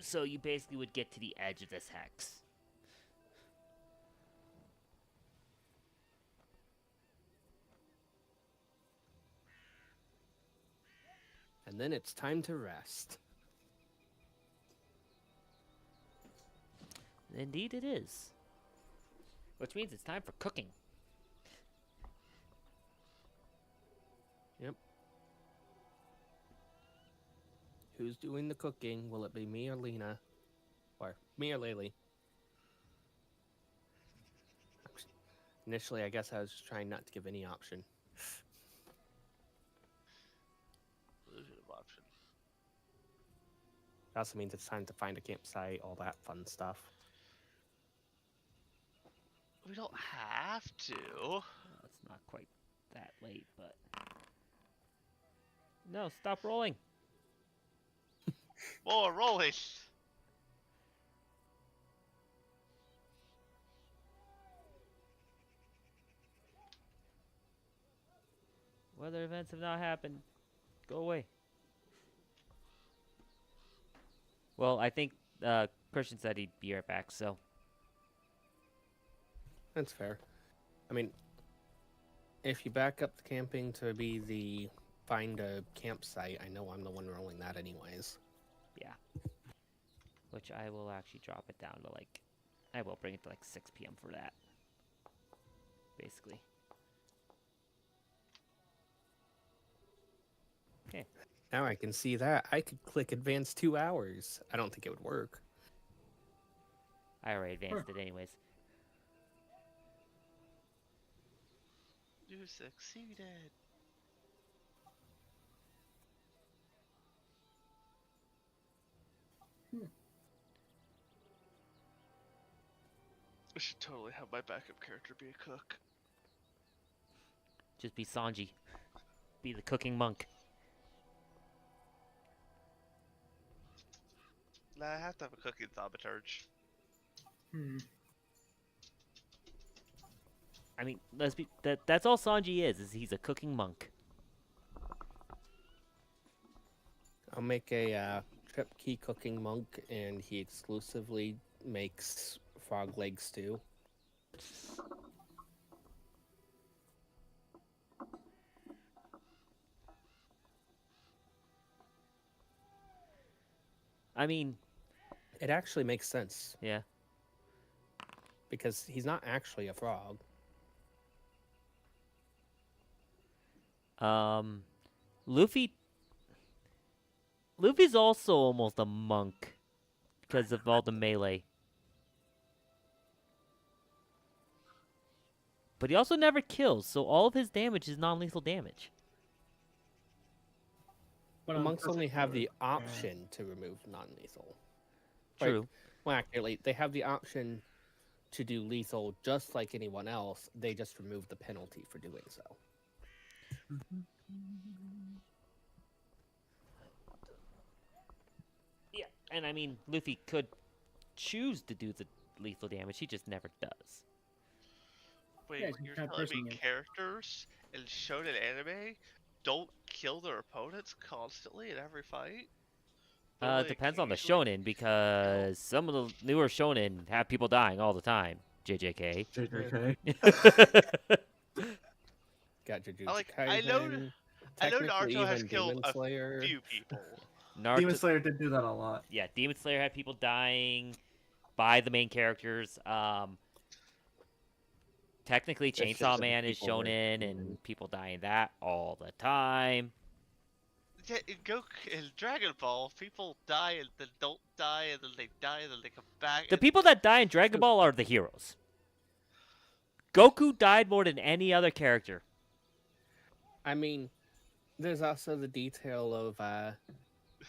So you basically would get to the edge of this hex. And then it's time to rest. Indeed it is. Which means it's time for cooking. Yep. Who's doing the cooking? Will it be me or Lena? Or me or Laylee? Initially, I guess I was just trying not to give any option. illusion of option. It also means it's time to find a campsite, all that fun stuff. We don't have to. Well, it's not quite that late, but... No, stop rolling. Whoa, rolling. Weather events have not happened. Go away. Well, I think Christian said he'd be right back, so... That's fair. I mean, if you back up the camping to be the find a campsite, I know I'm the one rolling that anyways. Yeah. Which I will actually drop it down to, like... I will bring it to, like, 6 p.m. for that. Basically. Okay. Now I can see that. I could click advance 2 hours. I don't think it would work. I already advanced it anyways. You succeeded. I should totally have my backup character be a cook. Just be Sanji. Be the cooking monk. Nah, I have to have a cooking thaumaturge. Hmm. I mean, let's be that's all Sanji is he's a cooking monk. I'll make a trip key cooking monk, and he exclusively makes frog leg stew. I mean, It actually makes sense yeah. because he's not actually a frog. Luffy's also almost a monk because of all the melee. But he also never kills, so all of his damage is non-lethal damage. But The I'm monks only perfect have for the it. option to remove non-lethal. True. More accurately, they have the option to do lethal just like anyone else. They just remove the penalty for doing so. Yeah, and I mean, Luffy could choose to do the lethal damage, he just never does. Wait, Yeah, you're kind of telling me pushing it. characters in shonen anime don't kill their opponents constantly in every fight? They're only Depends on the occasionally- shonen, because some of the newer shonen have people dying all the time. JJK. JJK. Got Jujutsu I know- Kaisen, I know technically Naruto has even killed Demon a Slayer. few people. Naruto, Demon Slayer did do that a lot. yeah, Demon Slayer had people dying by the main characters. Technically, It's just Chainsaw that Man is people were- shonen, and people die in that all the time. Yeah, in Dragon Ball, people die and then don't die, and then they die and then they come back. The people that die in Dragon Ball are the heroes. Goku died more than any other character. I mean, there's also the detail of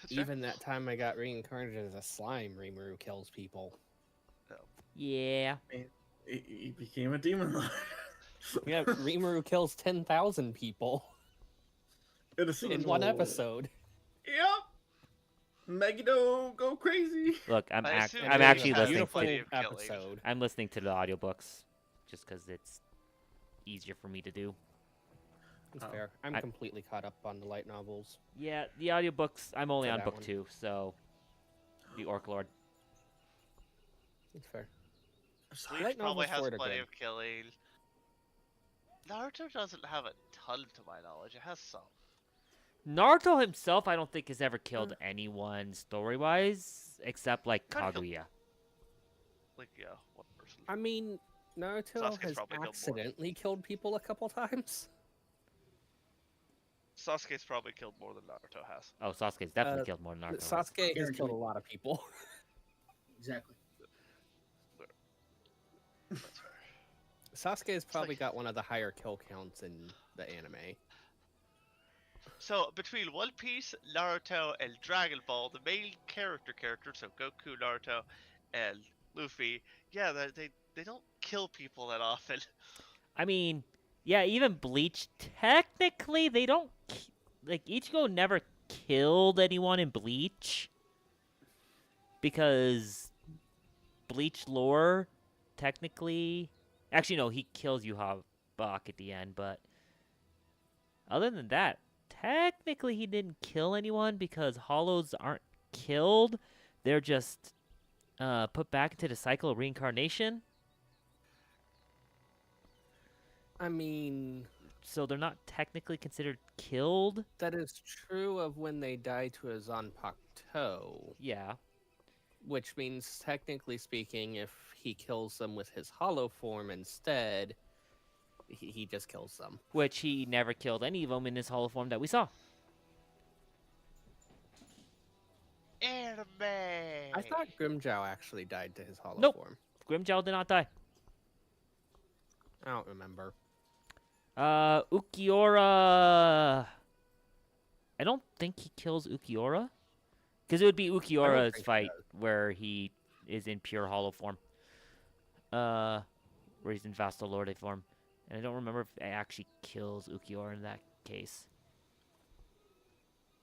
even that time I got reincarnated as a slime, Rimuru kills people. Yeah. He became a demon lord. Yeah, Rimuru kills 10,000 people in one episode. Yep. Megiddo go crazy. Look, I'm I assume I'm it actually has listening plenty to of killing. episode. I'm listening to the audiobooks just because it's easier for me to do. It's fair. I'm completely caught up on the light novels. Yeah, the audiobooks, I'm only For on that book one. 2, so the Orc Lord. It's fair. Bleach Light probably novels has for it are plenty good. of killing. Naruto doesn't have a ton to my knowledge. It has some. Naruto himself, I don't think has ever killed anyone story-wise, except like Kinda killed- Kaguya. Like, yeah, one person. I mean, Naruto Sasuke's has probably killed more. accidentally killed people a couple times. Sasuke's probably killed more than Naruto has. Oh, Sasuke's definitely Uh, killed more than Naruto. has. Sasuke has Guaranteed. killed a lot of people. Exactly. That's fair. Sasuke has probably like- got one of the higher kill counts in the anime. So, between One Piece, Naruto, and Dragon Ball, the main characters, so Goku, Naruto, and Luffy, yeah, they don't kill people that often. I mean, yeah, even Bleach, technically, they don't... Like, Ichigo never killed anyone in Bleach. Because Bleach lore, technically... Actually, no, he kills Yuha Bak at the end, but... Other than that, technically he didn't kill anyone because Hollows aren't killed. They're just put back into the cycle of reincarnation. I mean, So they're not technically considered killed. that is true of when they die to a Zanpakuto, Yeah. which means, technically speaking, if he kills them with his hollow form instead, he just kills them. Which he never killed any of them in his hollow form that we saw. Anime! I thought Grimjow actually died to his hollow Nope. form. Grimjow did not die. I don't remember. Ukiura... I don't think he kills Ukiura. Because it would be Ukiura's think he fight does. where he is in pure hollow form. Where he's in Vasto Lorde form. And I don't remember if it actually kills Ukiura in that case.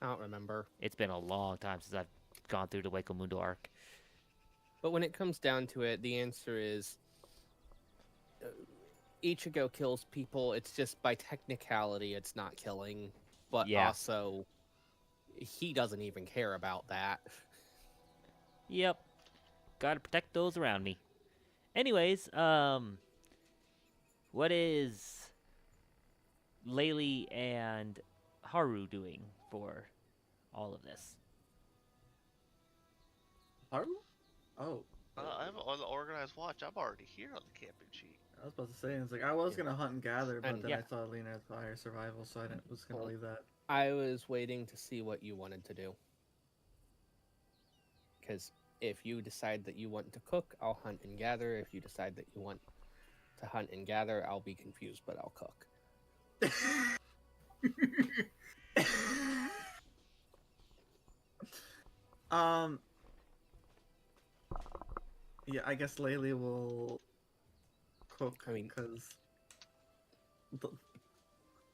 I don't remember. It's been a long time since I've gone through the Waco Mundo arc. But when it comes down to it, the answer is Ichigo kills people. It's just by technicality, it's not killing. But Yeah. also, he doesn't even care about that. Yep. Gotta protect those around me. Anyways, what is Laylee and Haru doing for all of this? Haru? Oh, I'm on the organized watch. I'm already here on the camping sheet. I was about to say, it's like I was gonna hunt and gather, but And then yeah. I saw Lena Fire Survival, so I was gonna Well, leave that. I was waiting to see what you wanted to do. Because if you decide that you want to cook, I'll hunt and gather. If you decide that you want to hunt and gather, I'll be confused, but I'll cook. Yeah, I guess Laylee will cook. I mean, because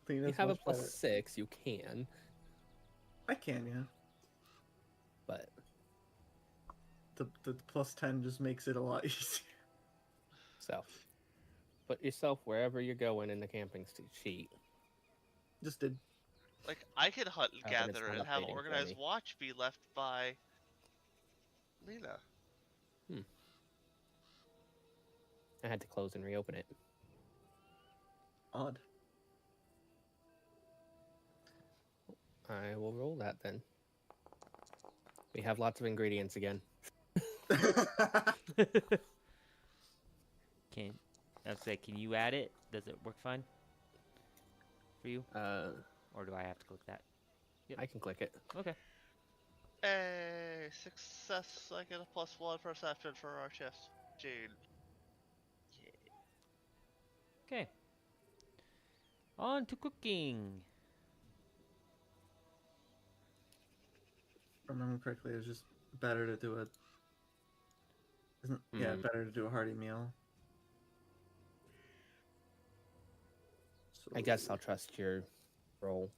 you have a +6, you can, I can, yeah. but The +10 just makes it a lot easier. so put yourself wherever you're going in the camping sheet. Just did. Like, I could hunt and But it's gather not and have updating for organized me. watch be left by Lena. I had to close and reopen it. Odd. I will roll that then. We have lots of ingredients again. Can you add it? Does it work fine for you, or do I have to click that? I can click it. Okay. A success. I get a +1 perception for our chest. Jane. Okay. On to cooking. If I remember correctly, it's just better to do a. Isn't yeah better to do a hearty meal. So, I guess I'll trust your roll.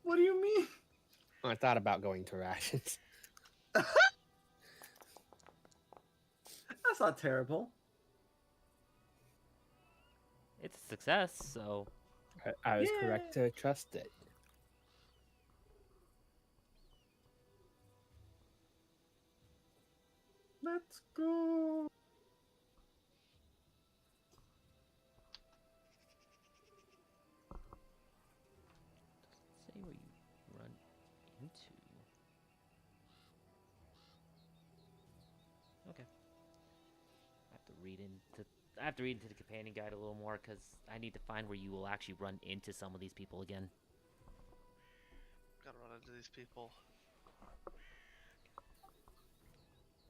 What do you mean? I thought about going to rations. That's not terrible. It's a success, so I was correct to trust it. Let's go. say where you run into. Okay. I have to read into the companion guide a little more because I need to find where you will actually run into some of these people again. Gotta run into these people.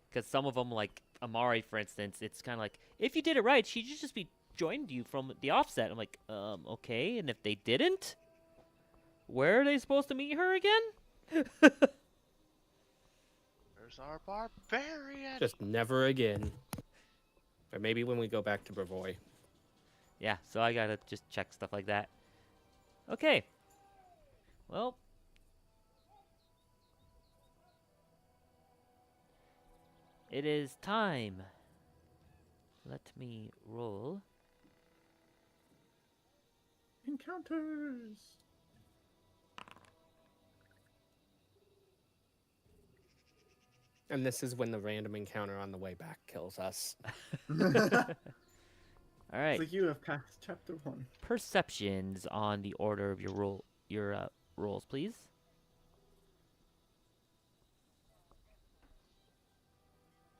Because some of them, like Amari, for instance, it's kind of like, if you did it right, she should just be joined you from the offset. I'm like, okay. And if they didn't, where are they supposed to meet her again? There's our barbarian. Just never again. Or maybe when we go back to Brevoy. Yeah, so I gotta just check stuff like that. Okay. Well. It is time. Let me roll. Encounters. And this is when the random encounter on the way back kills us. All right. It's like you have passed chapter 1. Perceptions on the order of your rolls, please.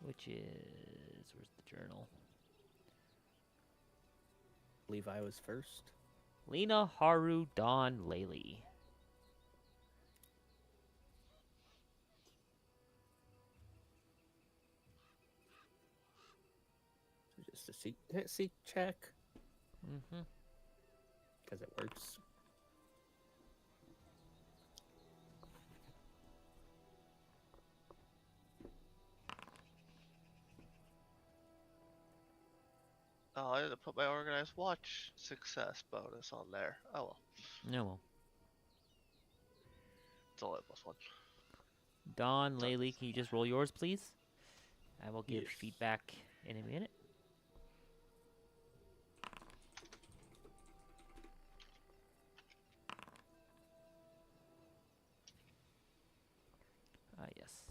Which is, where's the journal? Levi was first. Lena, Haru, Dawn, Laylee. Just a seek check. Mm-hmm. Because it works. Oh, I didn't put my organized watch success bonus on there. Oh well. No, well. It's only +1. Dawn, Laylee, can you just roll yours, please? I will give Yes. feedback in a minute. Yes.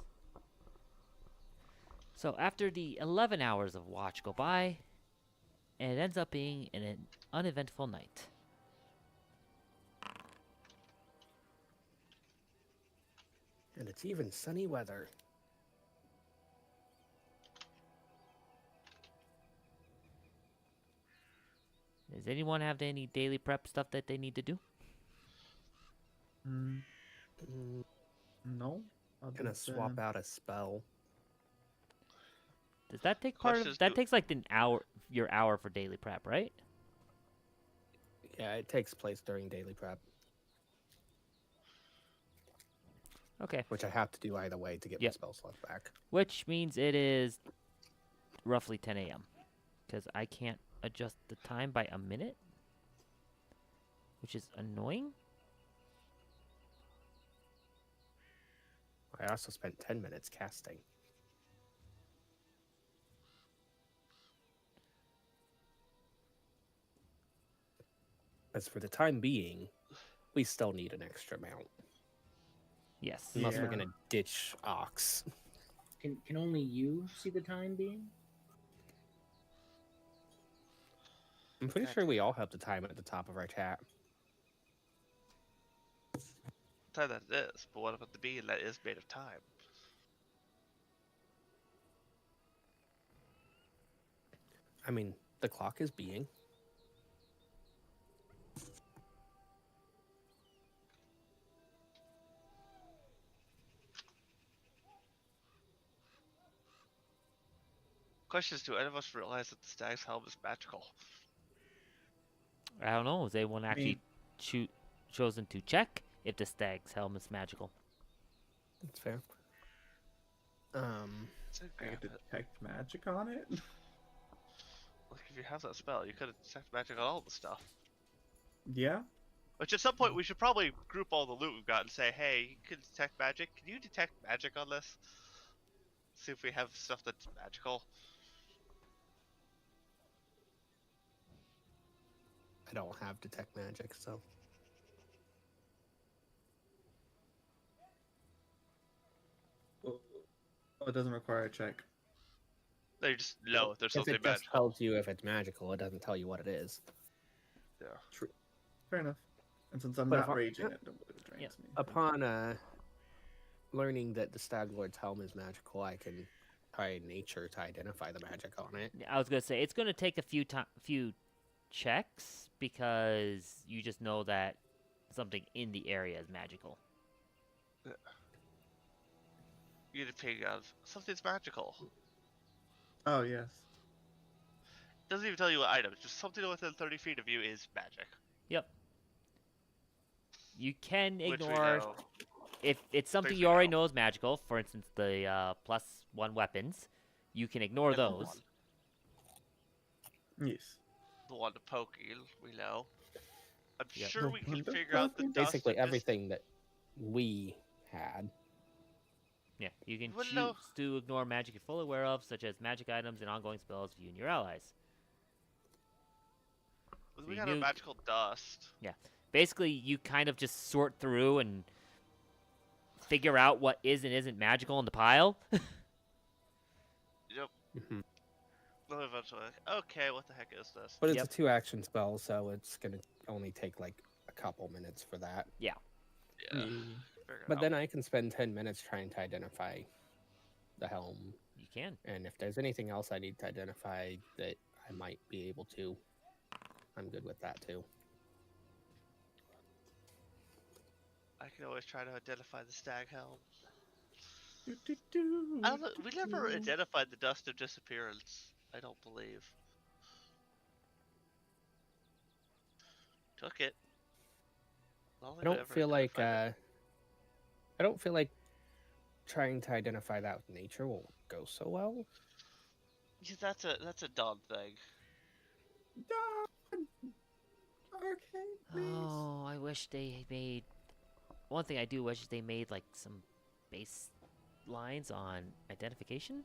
So after the 11 hours of watch go by, and it ends up being an uneventful night. And it's even sunny weather. Does anyone have any daily prep stuff that they need to do? No. Gonna swap out a spell. Does that take part Question of is, that? Takes like your hour for daily prep, right? Yeah, it takes place during daily prep, Okay. which I have to do either way to get my Yep. spell slots back. Which means it is roughly 10 a.m. Because I can't adjust the time by a minute, which is annoying. I also spent 10 minutes casting. As for the time being, we still need an extra mount. Yes. Unless we're Yeah. gonna ditch Ox. Can only you see the time being? I'm pretty sure we all have the time at the top of our chat. Time that is, but what about the being that is made of time? I mean, the clock is being. question is, do any of us realize that the stag's helm is magical? I don't know. Is anyone I actually mean, chosen to check if the stag's helm is magical? That's fair. It's a I grab could it. detect magic on it. Like, if you have that spell, you could detect magic on all the stuff. Yeah. Which at some point we should probably group all the loot we've got and say, hey, you can detect magic. Can you detect magic on this? See if we have stuff that's magical. I don't have detect magic, so Well, it doesn't require a check. They just know if there's if something it just magical. tells you if it's magical, it doesn't tell you what it is. Yeah. True. Fair enough. And since I'm But if not I- raging, it drains Yep. me. Upon learning that the Stag Lord's helm is magical, I can try nature to identify the magic on it. I was gonna say it's gonna take a few checks because you just know that something in the area is magical. You get a ping of something's magical. Oh yes. Doesn't even tell you what item. Just something within 30 feet of you is magic. Yep. You can Which we ignore know. if it's something Things you we already know. know is magical. For instance, the +1 weapons. You can ignore And the those. one- Yes. The one to poke you, we know. I'm Yep. sure The we can one to figure out the poke you. dust. Basically, of this- everything that we had. Yeah, you can You wouldn't choose know- to ignore magic you're fully aware of, such as magic items and ongoing spells of you and your allies. We you got a knew- magical dust. Basically, you kind of just sort through and figure out what is and isn't magical in the pile. Yep. Mhm. Then eventually, like, okay, what the heck is this? But it's Yep. a 2-action spell, so it's gonna only take like a couple minutes for that. Yeah. Mm. Figure it But out. then I can spend 10 minutes trying to identify the helm, You can. and if there's anything else I need to identify that I might be able to, I'm good with that too. I can always try to identify the stag helm. Do, do, do, I don't know, we do, never do. identified the dust of disappearance. I don't believe. Took it. I don't feel like trying to identify that with nature will go so well. Yeah, that's a Dawn thing. Dawn! Arcane, please. Oh, I wish they made. One thing I do wish is they made like some base lines on identification.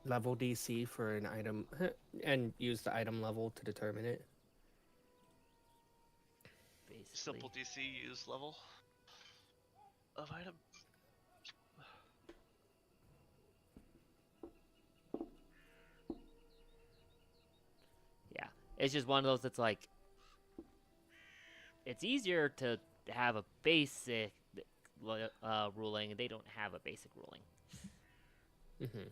Level DC for an item, and use the item level to determine it. Basically. Simple DC use level of item. Yeah, it's just one of those that's like. It's easier to have a basic ruling, and they don't have a basic ruling. Mm-hmm.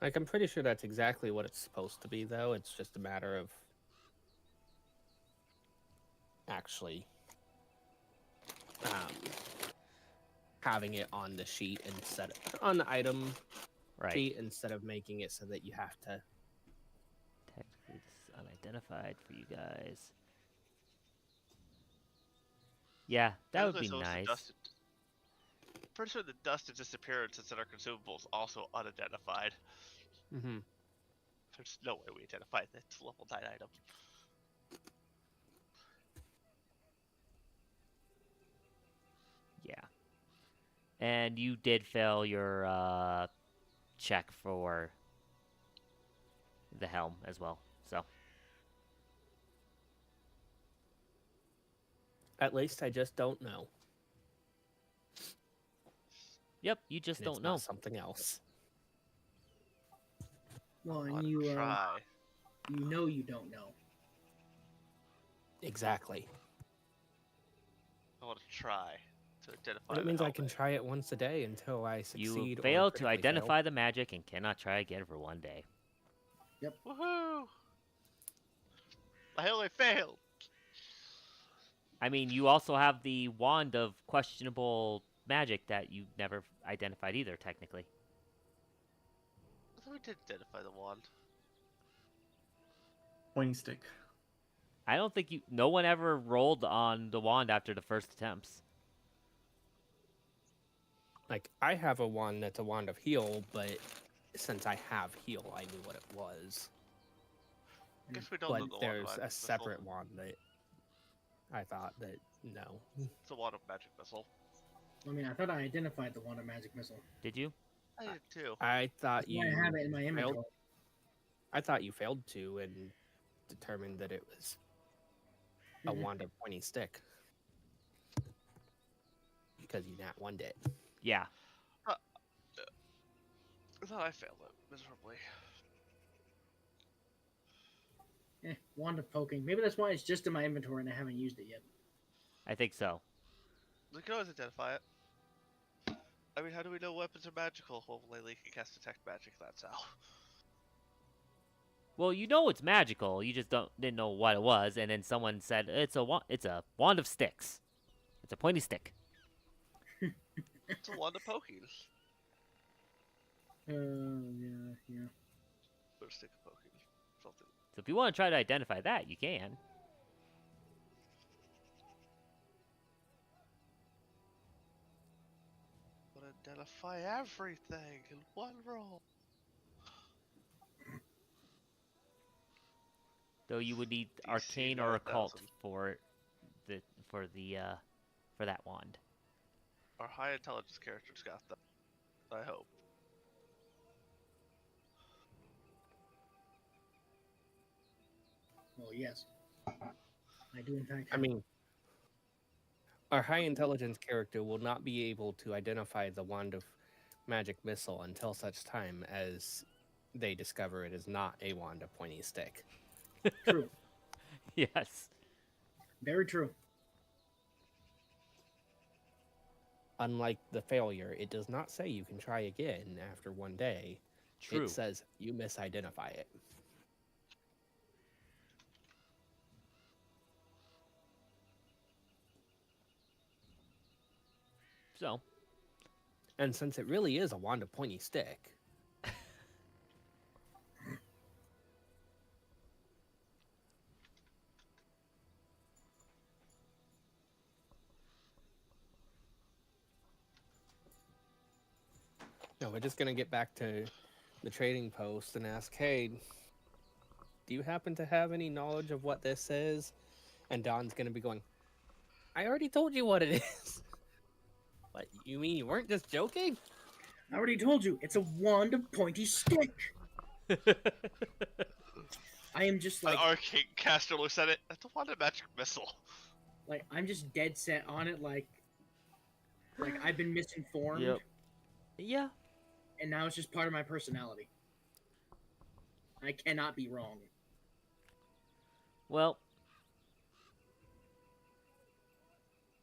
Like, I'm pretty sure that's exactly what it's supposed to be, though. It's just a matter of actually having it on the sheet instead of on the item Right. sheet instead of making it so that you have to. Technically, this is unidentified for you guys. Yeah, that would be Technically, so is the nice. dust of- Pretty sure the dust of disappearances in our consumables also unidentified. Mm-hmm. There's no way we identified that level 9 item. Yeah. And you did fail your check for the helm as well. So, At least I just don't know. yep, you just And don't it's know. not something else. Well, I and wanna you try. you know you don't know. Exactly. I want to try to identify. That the means I helmet. can try it once a day until I succeed. You or failed to critically identify the magic and cannot try again for one day. Woohoo! I only failed. I mean, you also have the wand of questionable magic that you never identified either, technically. I thought we did identify the wand. Pointy stick. I don't think no one ever rolled on the wand after the first attempts. Like, I have a wand that's a wand of heal, but since I have heal, I knew what it was. I guess we don't But know the wand of there's magic a missile. separate wand that I thought that no. It's a wand of magic missile. I mean, I thought I identified the wand of magic missile. Did you? I did too. I thought That's why you I have it in my failed. inventory. I thought you failed to and determined that it was a Mhm. wand of pointy stick because you nat one it. Yeah. I thought I failed it miserably. Wand of poking. Maybe that's why it's just in my inventory and I haven't used it yet. I think so. We can always identify it. I mean, how do we know weapons are magical? Well, Laylee can cast detect magic. That's how. Well, you know it's magical. You just didn't know what it was, and then someone said it's a wand of sticks. It's a pointy stick. It's a wand of poking. Yeah. Or a stick of poking. Something. So if you want to try to identify that, you can. But identify everything in one roll. Though you would need DC arcane or occult 9000. for that wand. Our high intelligence characters got that. I hope. Well, yes. I do, in fact. I mean, our high intelligence character will not be able to identify the wand of magic missile until such time as they discover it is not a wand of pointy stick. True. Yes. Very true. Unlike the failure, it does not say you can try again after one day. True. It says you misidentify it. So, And since it really is a wand of pointy stick, no, we're just gonna get back to the trading post and ask, hey, do you happen to have any knowledge of what this is? And Don's gonna be going, I already told you what it is. What, you mean you weren't just joking? I already told you, it's a wand of pointy stick. I am just An like, arcane caster looks at it. That's a wand of magic missile. I'm just dead set on it. Like I've been misinformed, Yep. Yeah. and now it's just part of my personality. I cannot be wrong. Well,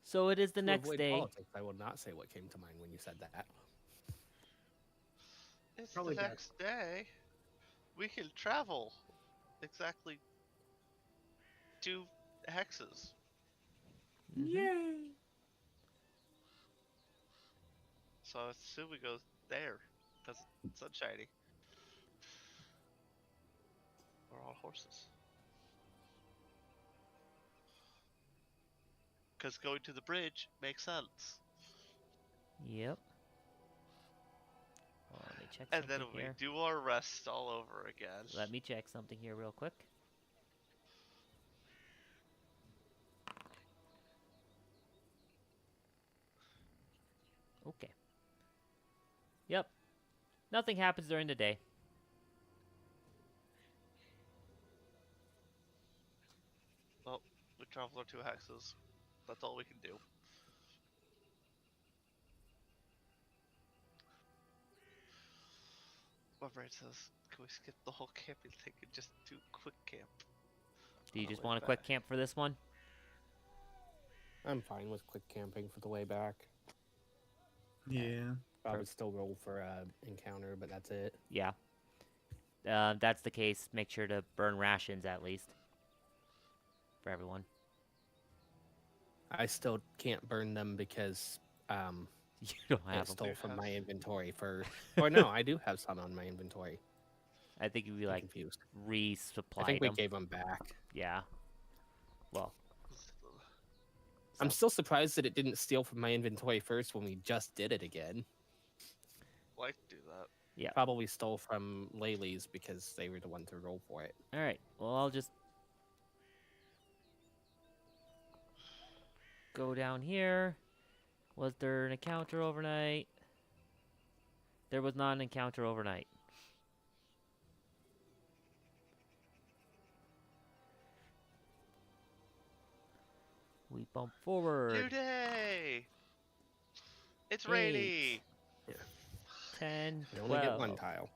so it is the To next avoid day. politics, I will not say what came to mind when you said that. It's Probably the bad. next day. We can travel exactly 2 hexes. Yay! So I assume we go there because it's sunshiny. We're on horses. Because going to the bridge makes sense. Yep. Well, let me check And something then we here. do our rest all over again. Let me check something here real quick. Okay. Yep. Nothing happens during the day. Well, we travel our 2 hexes. That's all we can do. My brain says, can we skip the whole camping thing and just do quick camp? Do you on just the way want a quick back? camp for this one? I'm fine with quick camping for the way back. Yeah. I would still roll for a encounter, but that's it. Yeah. That's the case. Make sure to burn rations at least. For everyone. I still can't burn them because You don't it have them. stole You from have- my inventory for. Or no, I do have some on my inventory. I think we I'm like confused. I resupplied think we them. gave them back. Yeah. Well, I'm so- still surprised that it didn't steal from my inventory first when we just did it again. like to do that. yeah. Probably stole from Laylee's because they were the ones who rolled for it. All right. Well, I'll just go down here. Was there an encounter overnight? There was not an encounter overnight. We bump New forward day. It's 8, rainy. 10, You only get one 12. tile.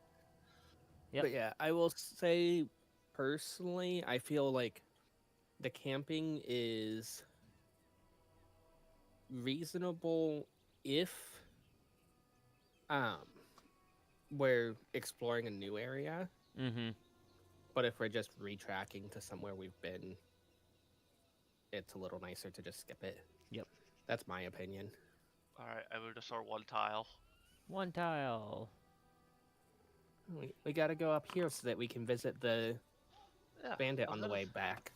Yep. But yeah, I will say personally, I feel like the camping is reasonable if we're exploring a new area, Mm-hmm. but if we're just retracking to somewhere we've been, it's a little nicer to just skip it. Yep. That's my opinion. All right, I moved us our one tile. One tile. We got to go up here so that we can visit the Yeah. bandit I on the was way gonna- back.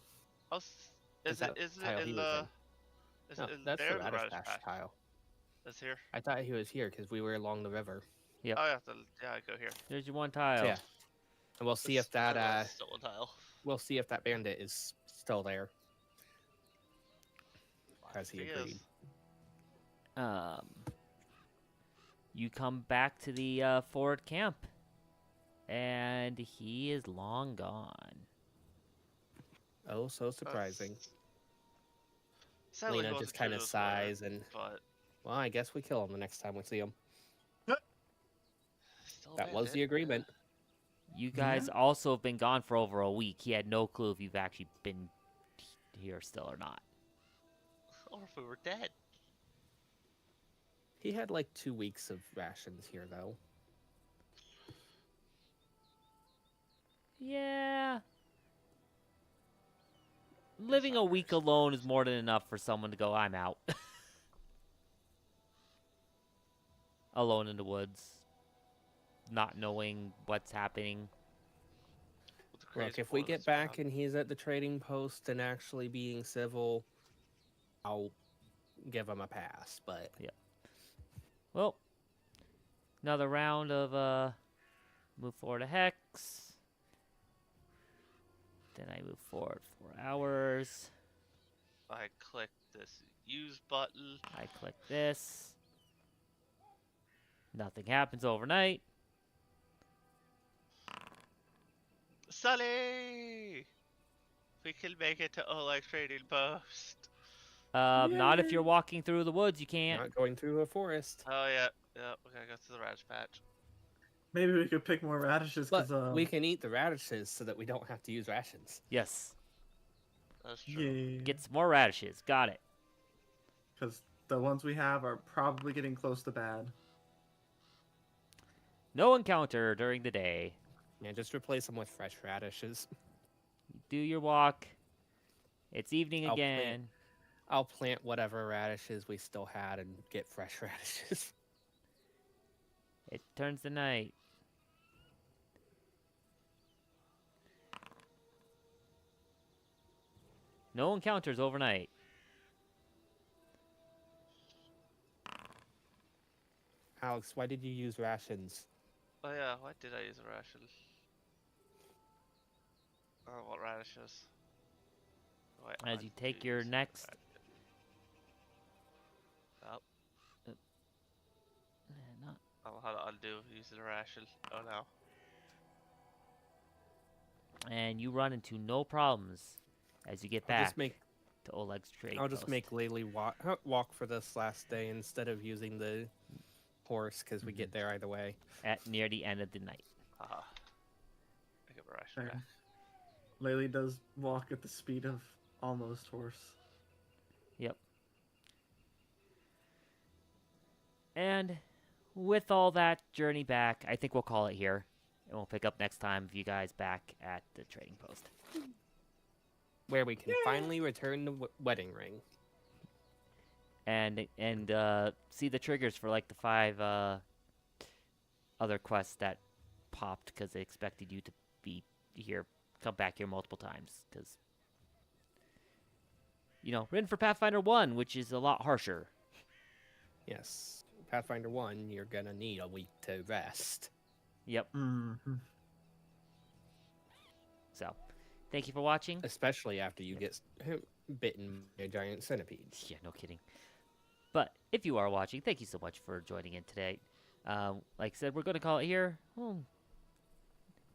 I was- Is Is that it? Is tile it he in was the? in? Is No, it in that's there? the or radish patch tile. It's here. I thought he was here because we were along the river. Yep. Oh yeah, I go here. There's your one tile. So, yeah, and we'll see if that still a tile. we'll see if that bandit is still there, as he He agreed. is. You come back to the forward camp, and he is long gone. Oh, so surprising. Sadly, Lena he wasn't just kind of chosen this way, sighs and, But well, I guess we kill him the next time we see him. still a That was bandit. the agreement. You guys also have been gone for over a week. He had no clue if you've actually been here still or not. Or if we were dead. He had like 2 weeks of rations here, though. Yeah. Living a week alone is more than enough for someone to go, I'm out. Alone in the woods. Not knowing what's happening. With the Look, crazy if we boy get that's back around. and he's at the trading post and actually being civil, I'll give him a pass. But Well, another round of move forward a hex. Then I move forward 4 hours. I click this use button. I click this. Nothing happens overnight. Sully! We can make it to Oleg trading post. Not if Yay. you're walking through the woods. You can't. not going through a forest. Oh yeah, yeah. We gotta go to the radish patch. Maybe we could pick more radishes But because we can eat the radishes so that we don't have to use rations. Yes. That's true. yeah, Get some more radishes. Got it. because the ones we have are probably getting close to bad. No encounter during the day. Yeah, just replace them with fresh radishes. Do your walk. It's evening I'll plant- again. I'll plant whatever radishes we still had and get fresh radishes. It turns to night. No encounters overnight. Alex, why did you use rations? Oh yeah, why did I use a ration? I don't want radishes. Wait, As I you did take your use a next- radish. Oh, Not I don't know how to undo using a ration. Oh no. and you run into no problems as you get I'll back just make to Oleg's trade I'll just post. make Laylee walk for this last day instead of using the horse because we get there either way. at near the end of the night. Haha. I get my ration Fair. back. Laylee does walk at the speed of almost horse. Yep. And with all that journey back, I think we'll call it here. And we'll pick up next time with you guys back at the trading post. Where we can finally return the wedding ring. and see the triggers for like the 5 other quests that popped because they expected you to be here, come back here multiple times because written for Pathfinder 1, which is a lot harsher. Yes. Pathfinder 1, you're gonna need a week to rest. Yep. Mm-hmm. So, thank you for watching. Especially after you get bitten by a giant centipede. Yeah, no kidding. But if you are watching, thank you so much for joining in today. Like I said, we're going to call it here.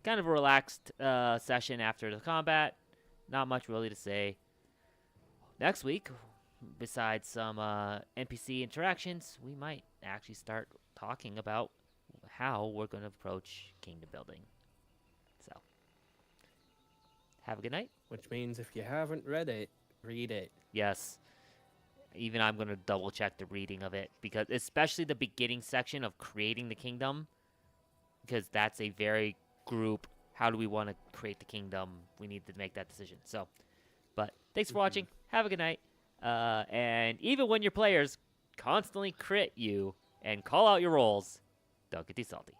Kind of a relaxed session after the combat. Not much really to say. Next week, besides some NPC interactions, we might actually start talking about how we're going to approach kingdom building. So, have a good night. Which means if you haven't read it, read it. Yes. Even I'm going to double check the reading of it, because especially the beginning section of creating the kingdom, because that's a very group, how do we want to create the kingdom? We need to make that decision. So, but thanks for watching. Have a good night. And even when your players constantly crit you and call out your rolls, don't get too salty.